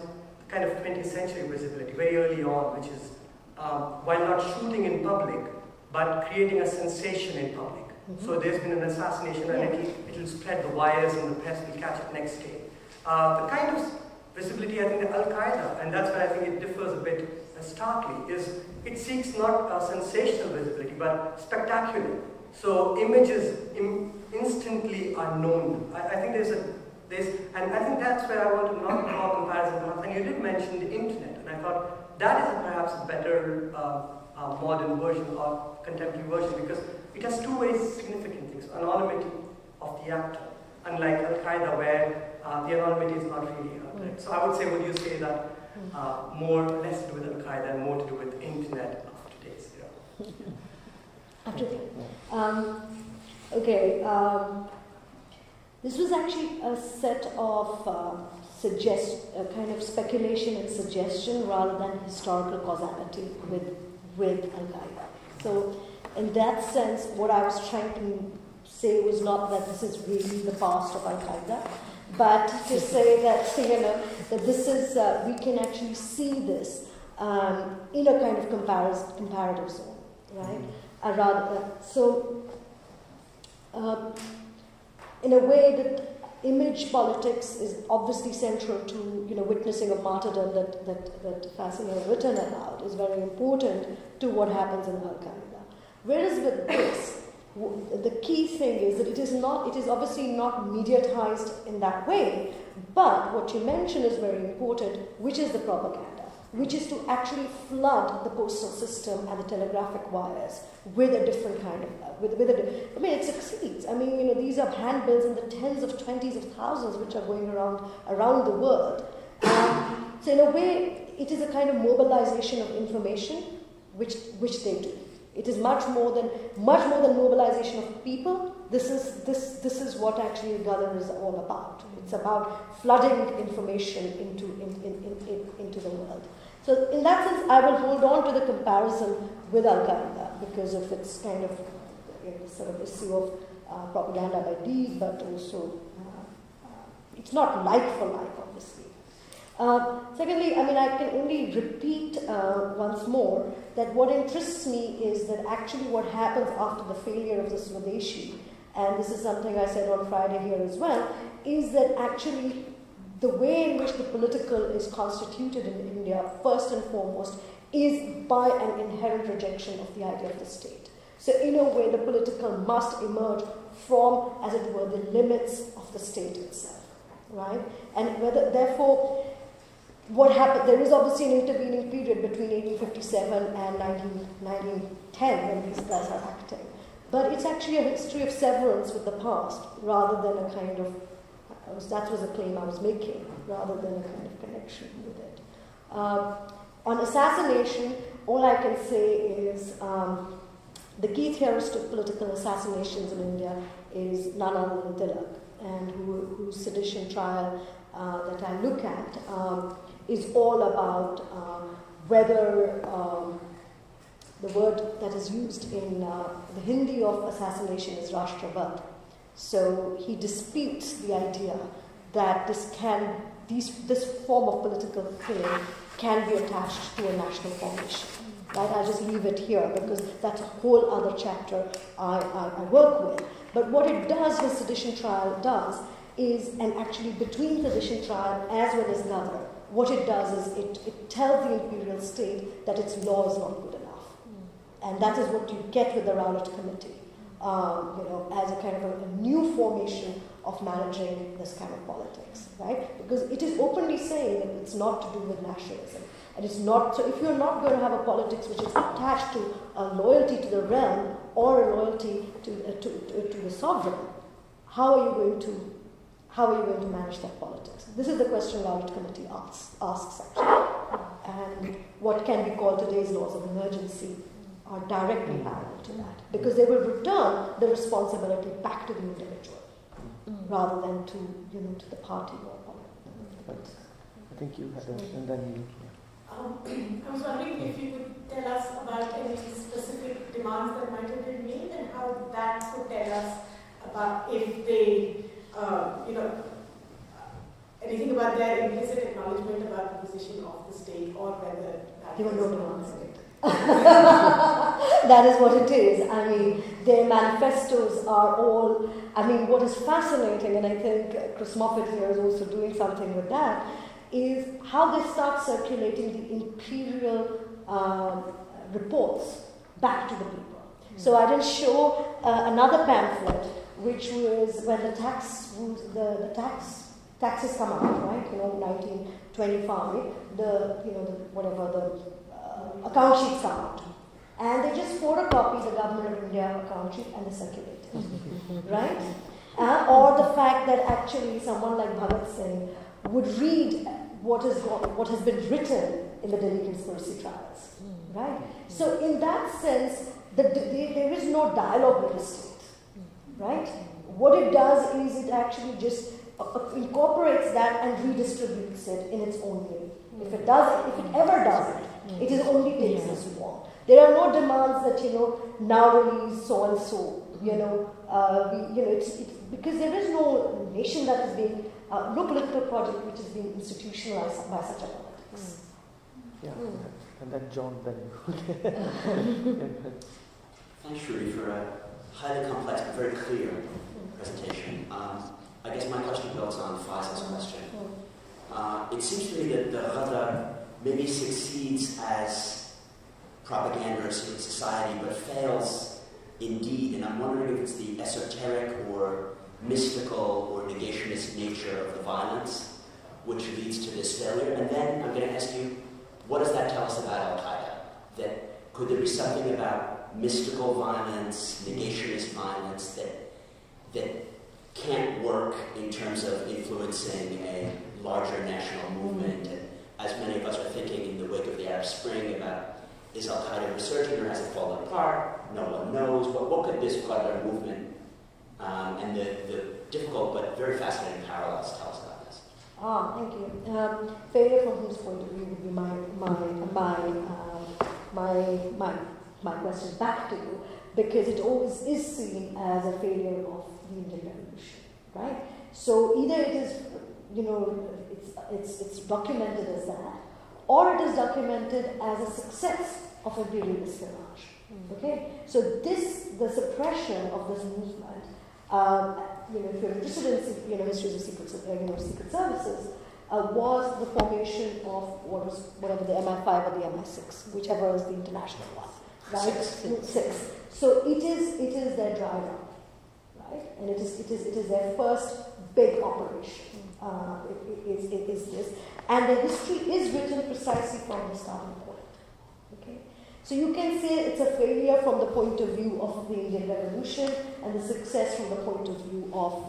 kind of 20th century visibility, very early on, which is while not shooting in public, but creating a sensation in public. So there's been an assassination and it'll spread the wires and the press will catch it next day. The kind of visibility, I think, the Al-Qaeda, and that's where I think it differs a bit starkly, is it seeks not sensational visibility, but spectacular. So images instantly are known. I think and I think that's where I want to not draw comparison. And you did mention the internet, and I thought that is perhaps a better modern version or contemporary version, because it has two very significant things. Anonymity of the actor, unlike Al-Qaeda, where the anonymity is not really right? So I would say, would you say that less to do with Al-Qaeda and more to do with internet of today's era? This was actually a set of kind of speculation and suggestion rather than historical causality with Al-Qaeda. So in that sense, what I was trying to say was not that this is really the past of Al-Qaeda, but to say that, that this is, we can actually see this in a kind of comparative zone, right? In a way that image politics is obviously central to, witnessing of martyrdom that Fassina has written about is very important to what happens in Al-Qaeda. Whereas with this, the key thing is that it is obviously not mediatized in that way, but what you mentioned is very important, which is the propaganda, which is to actually flood the postal system and the telegraphic wires with a different kind of, it succeeds. These are handbills in the tens of 20s of thousands which are going around the world. So in a way, it is a kind of mobilization of information, which they do. It is much more than mobilization of people. This is what actually Ghadar is all about. It's about flooding information into the world. So in that sense, I will hold on to the comparison with Al-Qaeda because of its kind of sort of issue of propaganda by deed, but also it's not like for like, obviously. Secondly, I can only repeat once more that what interests me is that actually what happens after the failure of the Swadeshi, and this is something I said on Friday here as well, is that actually the way in which the political is constituted in India, first and foremost, is by an inherent rejection of the idea of the state. So in a way, the political must emerge from, as it were, the limits of the state itself, right? And therefore, what happened, there is obviously an intervening period between 1857 and 1910 when these guys are acting. But it's actually a history of severance with the past, rather than a kind of, that was a claim I was making, rather than a kind of connection with it. On assassination, all I can say is the key theorist of political assassinations in India is none other than Tilak, and whose sedition trial that I look at is all about whether the word that is used in the Hindi of assassination is Rashtravad. So he disputes the idea that this form of political killing can be attached to a national formation. Right? I'll just leave it here because that's a whole other chapter I work with. But what it does, his sedition trial does, is, and actually between sedition trial as well as Ghadar, what it does is it tells the imperial state that its law is not good enough. And that is what you get with the Rowlatt Committee, as a kind of a new formation of managing this kind of politics, right? Because it is openly saying that it's not to do with nationalism. And it's not, so if you're not going to have a politics which is attached to a loyalty to the realm or a loyalty to the sovereign, how are you going to manage that politics? This is the question Rowlatt Committee asks actually. And what can be called today's laws of emergency are directly parallel to that, because they will return the responsibility back to the individual rather than to the party or politics. I think you had and then you. I was wondering if you could tell us about any specific demands that might have been made and how that would tell us about if they, anything about their implicit acknowledgement about the position of the state or whether that you don't answer it. That is what it is. I mean, their manifestos are all, what is fascinating, and I think Chris Moffat here is also doing something with that, is how they start circulating the imperial reports back to the people. So I didn't show another pamphlet, which was when the taxes come out, right? 1925. The account sheets come out, and they just photocopy the Government of India account sheet and they circulate it, right? Or the fact that actually someone like Bhagat Singh would read what has been written in the Delhi conspiracy trials, right? So in that sense, there is no dialogue with the state, right? What it does is it actually just incorporates that and redistributes it in its own way. If it ever does it, it is only takes this form. There are no demands that now release so and so. Because there is no nation that is being no political project which is being institutionalized by such a politics. Yeah, and then John, then Thanks, Shruti, for a highly complex but very clear presentation. I guess my question builds on Faisal's question. It seems to me that the Ghadar maybe succeeds as propaganda or civic society, but fails indeed. And I'm wondering if it's the esoteric or mystical or negationist nature of the violence which leads to this failure. And then I'm going to ask you, what does that tell us about Al-Qaeda? That could there be something about mystical violence, negationist violence that can't work in terms of influencing a larger national movement? And as many of us are thinking in the wake of the Arab Spring about, is Al-Qaeda resurging or has it fallen apart? No one knows. What could this Ghadar movement and the difficult but very fascinating parallels tell us about this? Thank you. Failure from whose point of view would be my question back to you, because it always is seen as a failure of the Indian Revolution, right? So either it is, it's documented as that, or it is documented as a success of imperial espionage. Okay, so the suppression of this movement, if you're interested in histories of secret services, was the formation of whatever the MI5 or the MI6, whichever is the international one, right? Six. So it is their dry run, right? And it is their first big operation. It is this, and the history is written precisely from the starting point. Okay, so you can say it's a failure from the point of view of the Indian Revolution and the success from the point of view of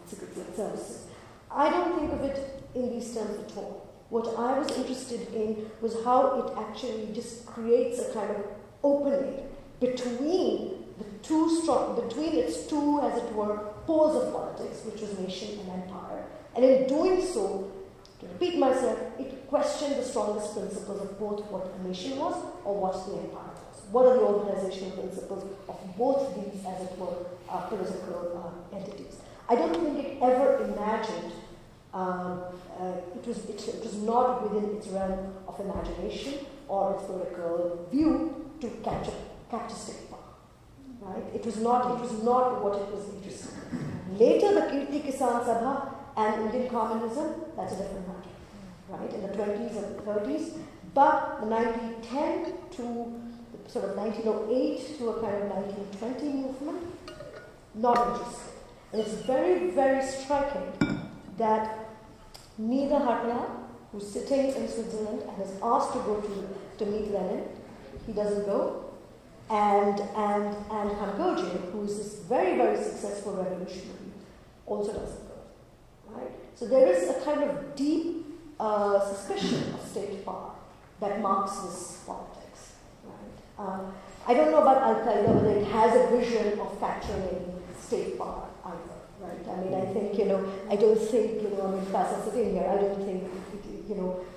secret services. I don't think of it in these terms at all. What I was interested in was how it actually just creates a kind of opening between its two, as it were, poles of politics, which was nation and empire. And in doing so, to repeat myself, it questioned the strongest principles of both what a nation was or what the empire was. What are the organizational principles of both these, as it were, political entities? I don't think it ever imagined, it was not within its realm of imagination or its political view to capture state power. Right? It was not what it was interested in. Later, the Kirti Kisan Sabha and Indian communism, that's a different matter. Right? In the 20s and 30s, but the 1910 to the sort of 1908 to a kind of 1920 movement, not interested. And it's very, very striking that neither Hartmann, who's sitting in Switzerland and is asked to go to meet Lenin, he doesn't go, and Khangoje, who is this very, very successful revolutionary, also doesn't go. Right? So there is a kind of deep suspicion of state power that marks this politics. Right? I don't know about Al-Qaeda, whether it has a vision of capturing state power either. Right? I mean, I think, I don't think, I mean, Fasa sitting here, I don't think,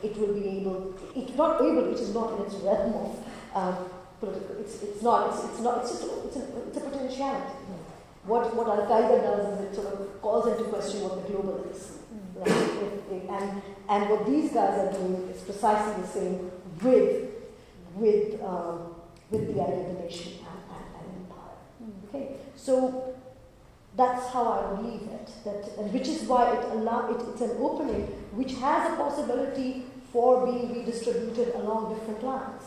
it will be able, it is not in its realm of political, it's a potentiality. What Al-Qaeda does is it sort of calls into question what the global is. Right? And what these guys are doing is precisely the same with the idea of the nation and empire. Okay? So that's how I believe it. And which is why it's an opening which has a possibility for being redistributed along different lines.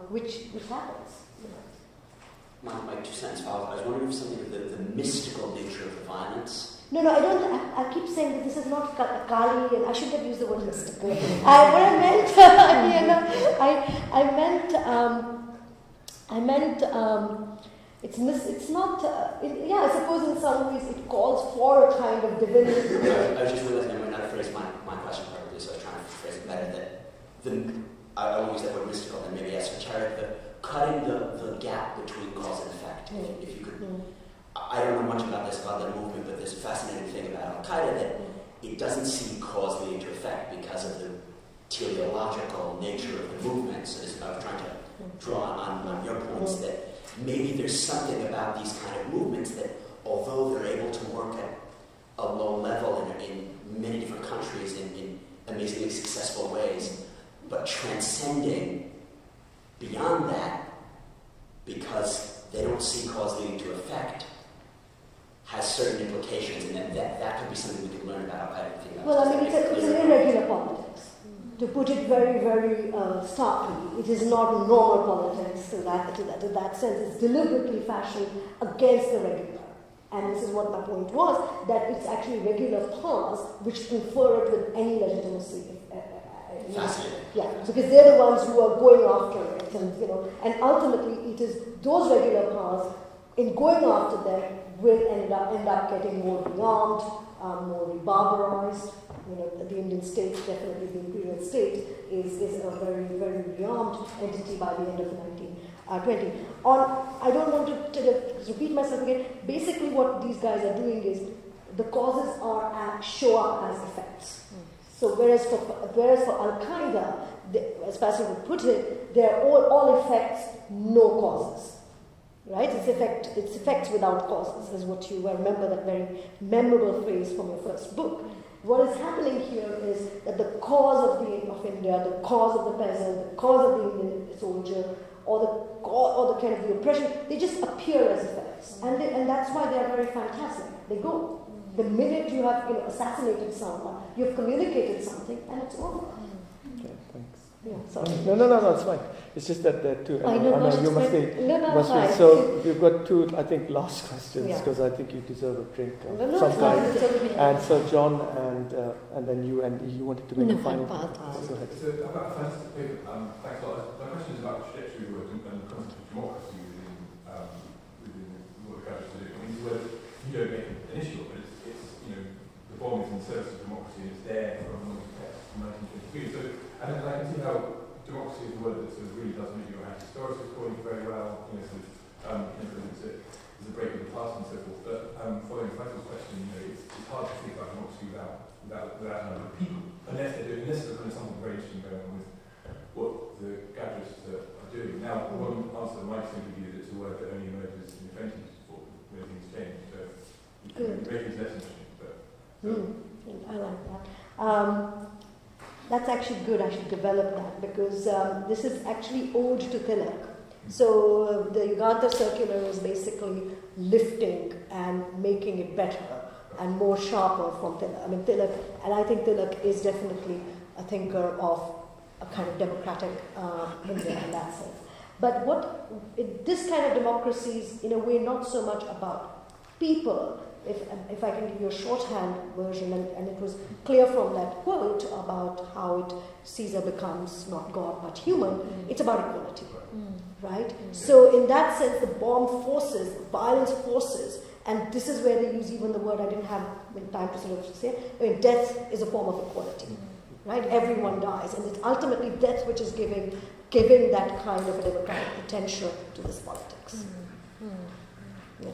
Which happens. My 2 cents follow. I was wondering if something of the mystical nature of the violence. No, I don't. I keep saying that this is not Kali, and I shouldn't have used the word mystical. What I meant. It's not. I suppose in some ways it calls for a kind of divinity. I was just realizing I might not have phrased my question properly, so I was trying to phrase it better. I won't use that word mystical, and maybe esoteric, but cutting the gap between cause and effect. If you could, I don't know much about the movement, but there's a fascinating thing about Al-Qaeda that it doesn't see cause leading to effect because of the teleological nature of the movement. So I was trying to draw on your points that maybe there's something about these kind of movements that, although they're able to work at a low level in many different countries in amazingly successful ways, but transcending beyond that, because they don't see cause leading to effect, has certain implications, and that could be something we could learn about. Well, I mean, it's an irregular politics. To put it very, very starkly, it is not normal politics to that sense. It's deliberately fashioned against the regular. And this is what my point was, that it's actually regular powers which confer it with any legitimacy. Yeah, because they're the ones who are going after it, and ultimately it is those regular powers, in going after them, will end up getting more rearmed, more rebarbarized. The Indian state, definitely the Imperial state, is a very, very rearmed entity by the end of the 1920s. I don't want to repeat myself again. Basically, what these guys are doing is the causes show up as effects. So whereas for Al-Qaeda, as Pastor would put it, they're all effects, no causes. Right? It's effects without causes, is what you remember, that very memorable phrase from your first book. What is happening here is that the cause of India, the cause of the peasant, the cause of the Indian soldier, or the kind of the oppression, they just appear as effects, and that's why they are very fantastic. They go. The minute you have assassinated someone, you have communicated something, and it's over. Okay, thanks. Yeah, sorry. No, it's fine. It's just that there are two. You must be. Fine. So you've got two, I think, last questions, because I think you deserve a drink of some kind. And so John and then you wanted to make a final point. Go ahead. So I've got a fantastic paper. Thanks a lot. My question is about the trajectory work and the concept of democracy within what the graduates are doing. I mean, you don't make an issue of it. The bomb is in service of democracy and it's there from 1923. So I can see how democracy is a word that sort of really does make your anti-historical recording very well, you know, sort of influence it. There's a break with the past and so forth. But following Faisal's question, you know, it's hard to think about democracy without a number of people, unless there's kind of something very interesting going on with what the Ghadarists are doing. Now, one answer might simply be that it's a word that only emerges in the 20s when things change. So maybe it's less interesting. But, I like that. That's actually good. I should develop that because this is actually ode to Tilak. So the Uganda circular is basically lifting and making it better and more sharper from Tilak. I mean, Tilak, and I think Tilak is definitely a thinker of a kind of democratic India in that sense. But this kind of democracy is, in a way, not so much about people. If I can give you a shorthand version, and it was clear from that quote about how Caesar becomes not God but human, it's about equality, right? So in that sense, the bomb forces, the violence forces, and this is where they use even the word I didn't have time to sort of say, I mean, death is a form of equality, right? Everyone dies, and it's ultimately death which is giving that kind of a democratic potential to this politics. Yeah.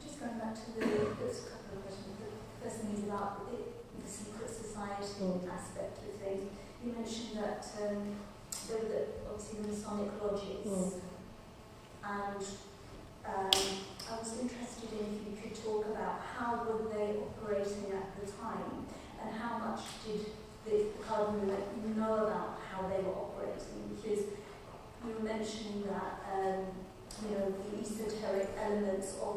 Just going back to those couple of questions. The first thing is about the secret society aspect of things. You mentioned that there were obviously the Masonic lodges, and I was interested in if you could talk about how were they operating at the time, and how much did the cardinal know about how they were operating, because you were mentioning that the esoteric elements of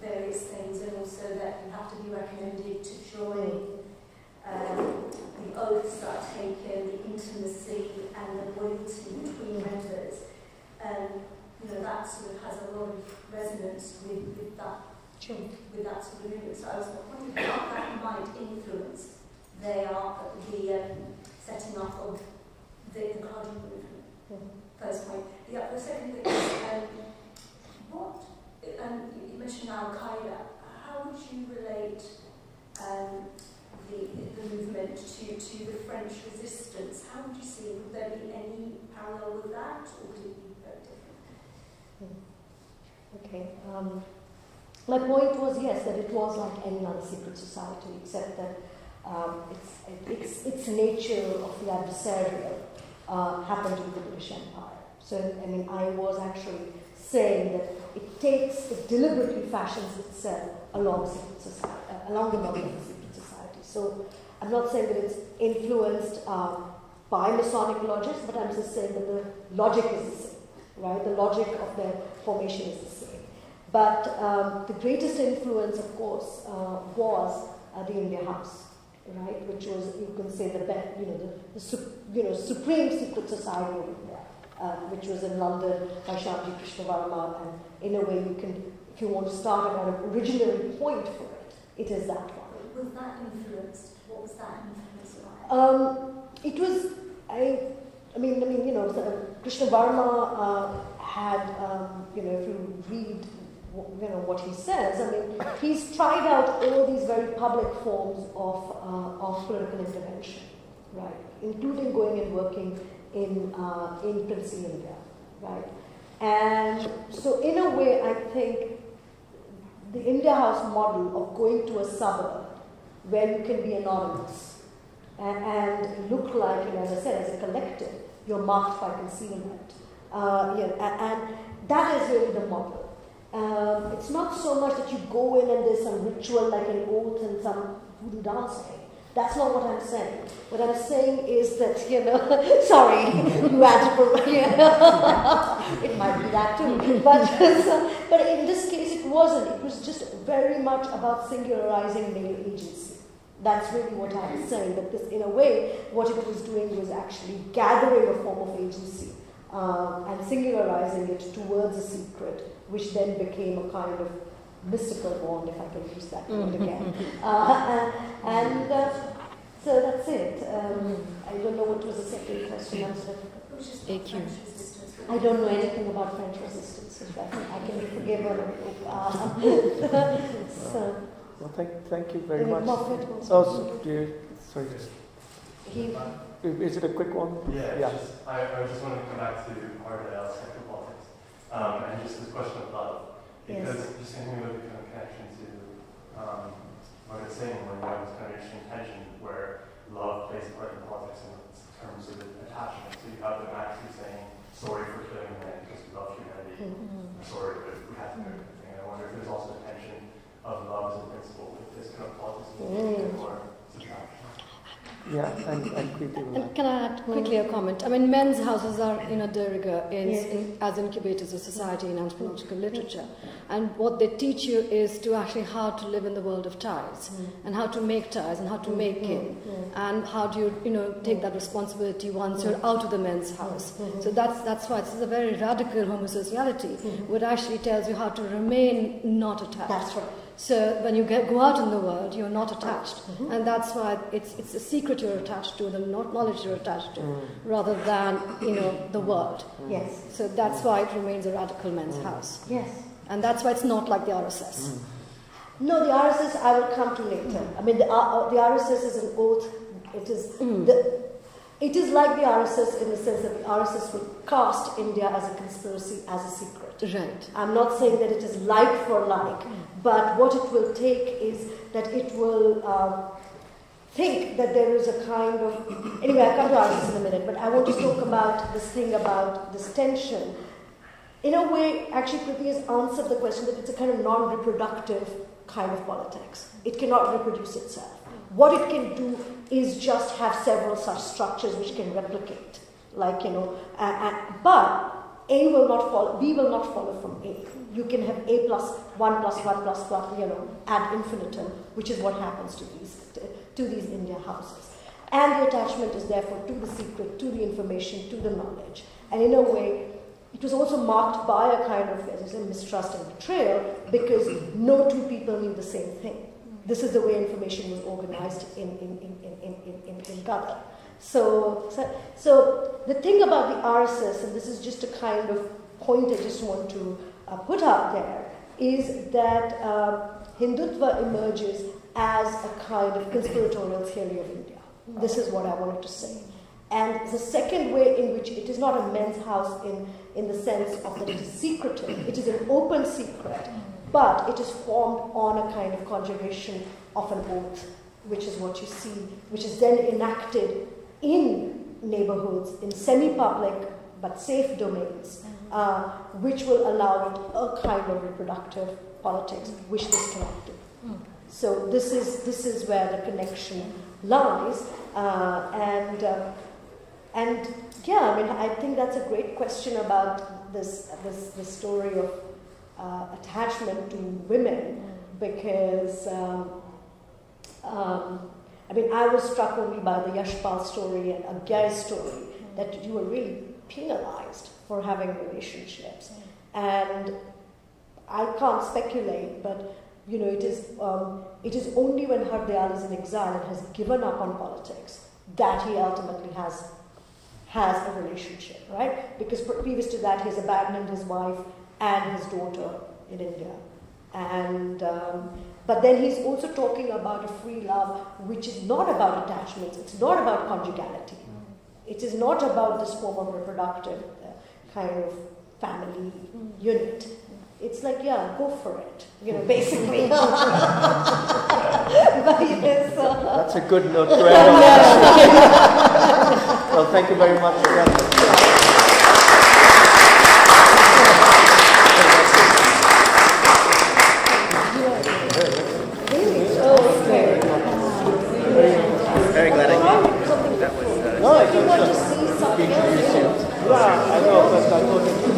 various things, and also that you have to be recommended to join, the oaths that are taken, the intimacy and the loyalty between members, and that sort of has a lot of resonance with that sort of movement. So I was wondering how that might influence the setting up of the cardinal movement. First point. The second thing is, you mentioned Al-Qaeda. How would you relate the movement to the French resistance? How would you see it? Would there be any parallel with that, or would it be very different? Okay. My point was, yes, that it was like any other secret society, except that its nature of the adversarial happened with the British Empire. So, I mean, I was actually saying that it deliberately fashions itself along the model of the secret society. So, I'm not saying that it's influenced by Masonic lodges, but I'm just saying that the logic is the same, right? The logic of their formation is the same. But the greatest influence, of course, was the India House, right? Which was, you can say, the supreme secret society over there, which was in London by Shyamji Krishnavarma, and in a way you can, if you want to start at an original point for it, it is that one. Was that influenced? What was that influenced by? It was, I mean, Krishnavarma had, if you read, what he says, I mean, he's tried out all these very public forms of political intervention, right, including going and working in princely India, right, and so in a way, I think the India House model of going to a suburb where you can be anonymous and look like, as I said, as a collective, you're marked by concealment, and that is really the model. It's not so much that you go in and there's some ritual like an oath and some voodoo dancing. That's not what I'm saying. What I'm saying is that, sorry, you had to, it might be that too. But in this case, it wasn't. It was just very much about singularizing male agency. That's really what I was saying. That this, in a way, what it was doing was actually gathering a form of agency and singularizing it towards a secret, which then became a kind of mystical bond, if I can use that word again. So that's it. I don't know what was the second question. AQ. I don't know anything about French resistance. If I can be forgiven. Well, thank you very much. Sorry. Is it a quick one? Yeah. I just wanted to come back to Ardell's sexual politics and just this question of love. Because just thinking about the kind of connection to what I was saying when you have this kind of interesting tension where love plays a part in politics in terms of attachment. So you have them actually saying, sorry for killing men because we love humanity. I'm sorry, but we have to do everything. I wonder if there's also a tension of love as a principle with this kind of politics or subtraction. Yeah, and can I add quickly a comment? I mean, men's houses are de rigueur as incubators of society in anthropological literature. And what they teach you is to actually how to live in the world of ties, and how to make ties, and how to make kin, and how do you take that responsibility once you're out of the men's house. So that's why this is a very radical homosociality, which actually tells you how to remain not attached. That's right. So when you go out in the world, you're not attached, and that's why it's the secret you're attached to, the knowledge you're attached to, rather than the world. Yes. So that's why it remains a radical men's house. Yes. And that's why it's not like the RSS. No, the RSS I will come to later. I mean, the RSS is an oath. It is it is like the RSS in the sense that the RSS will cast India as a conspiracy, as a secret. Right. I'm not saying that it is like for like, but what it will take is that it will think that there is a kind of... Anyway, I'll come to RSS in a minute, but I want to talk about this thing about this tension. In a way, actually, Kriti has answered the question that it's a kind of non-reproductive kind of politics. It cannot reproduce itself. What it can do is just have several such structures which can replicate. Like, but A will not follow, B will not follow from A. You can have A plus 1 plus 1 plus 1, ad infinitum, which is what happens to these India houses. And the attachment is therefore to the secret, to the information, to the knowledge. And in a way, it was also marked by a kind of, as I said, mistrust and betrayal, because no two people knew the same thing. This is the way information was organized in Ghadar. So the thing about the RSS, and this is just a kind of point I just want to put out there, is that Hindutva emerges as a kind of conspiratorial theory of India. This is what I wanted to say. And the second way in which it is not a men's house in the sense of that it is secretive, it is an open secret, but it is formed on a kind of conjuration of an oath, which is what you see, which is then enacted in neighborhoods, in semi-public but safe domains, which will allow it a kind of reproductive politics, which this cannot do. So this is where the connection lies, and yeah, I mean, I think that's a great question about this story of attachment to women, because I mean, I was struck only by the Yashpal story and Agyay's story, that you were really penalized for having relationships. And I can't speculate, but it is only when Hardayal is in exile and has given up on politics that he ultimately has a relationship, right? Because previous to that, he's abandoned his wife and his daughter in India. And but then he's also talking about a free love, which is not about attachments. It's not about conjugality. It is not about this form of reproductive kind of family unit. It's like, yeah, go for it, basically. But yes, that's a good note to end on. Well, thank you very much again. Very glad I did. That was... No, I want to see something else. Yeah, I know, but I thought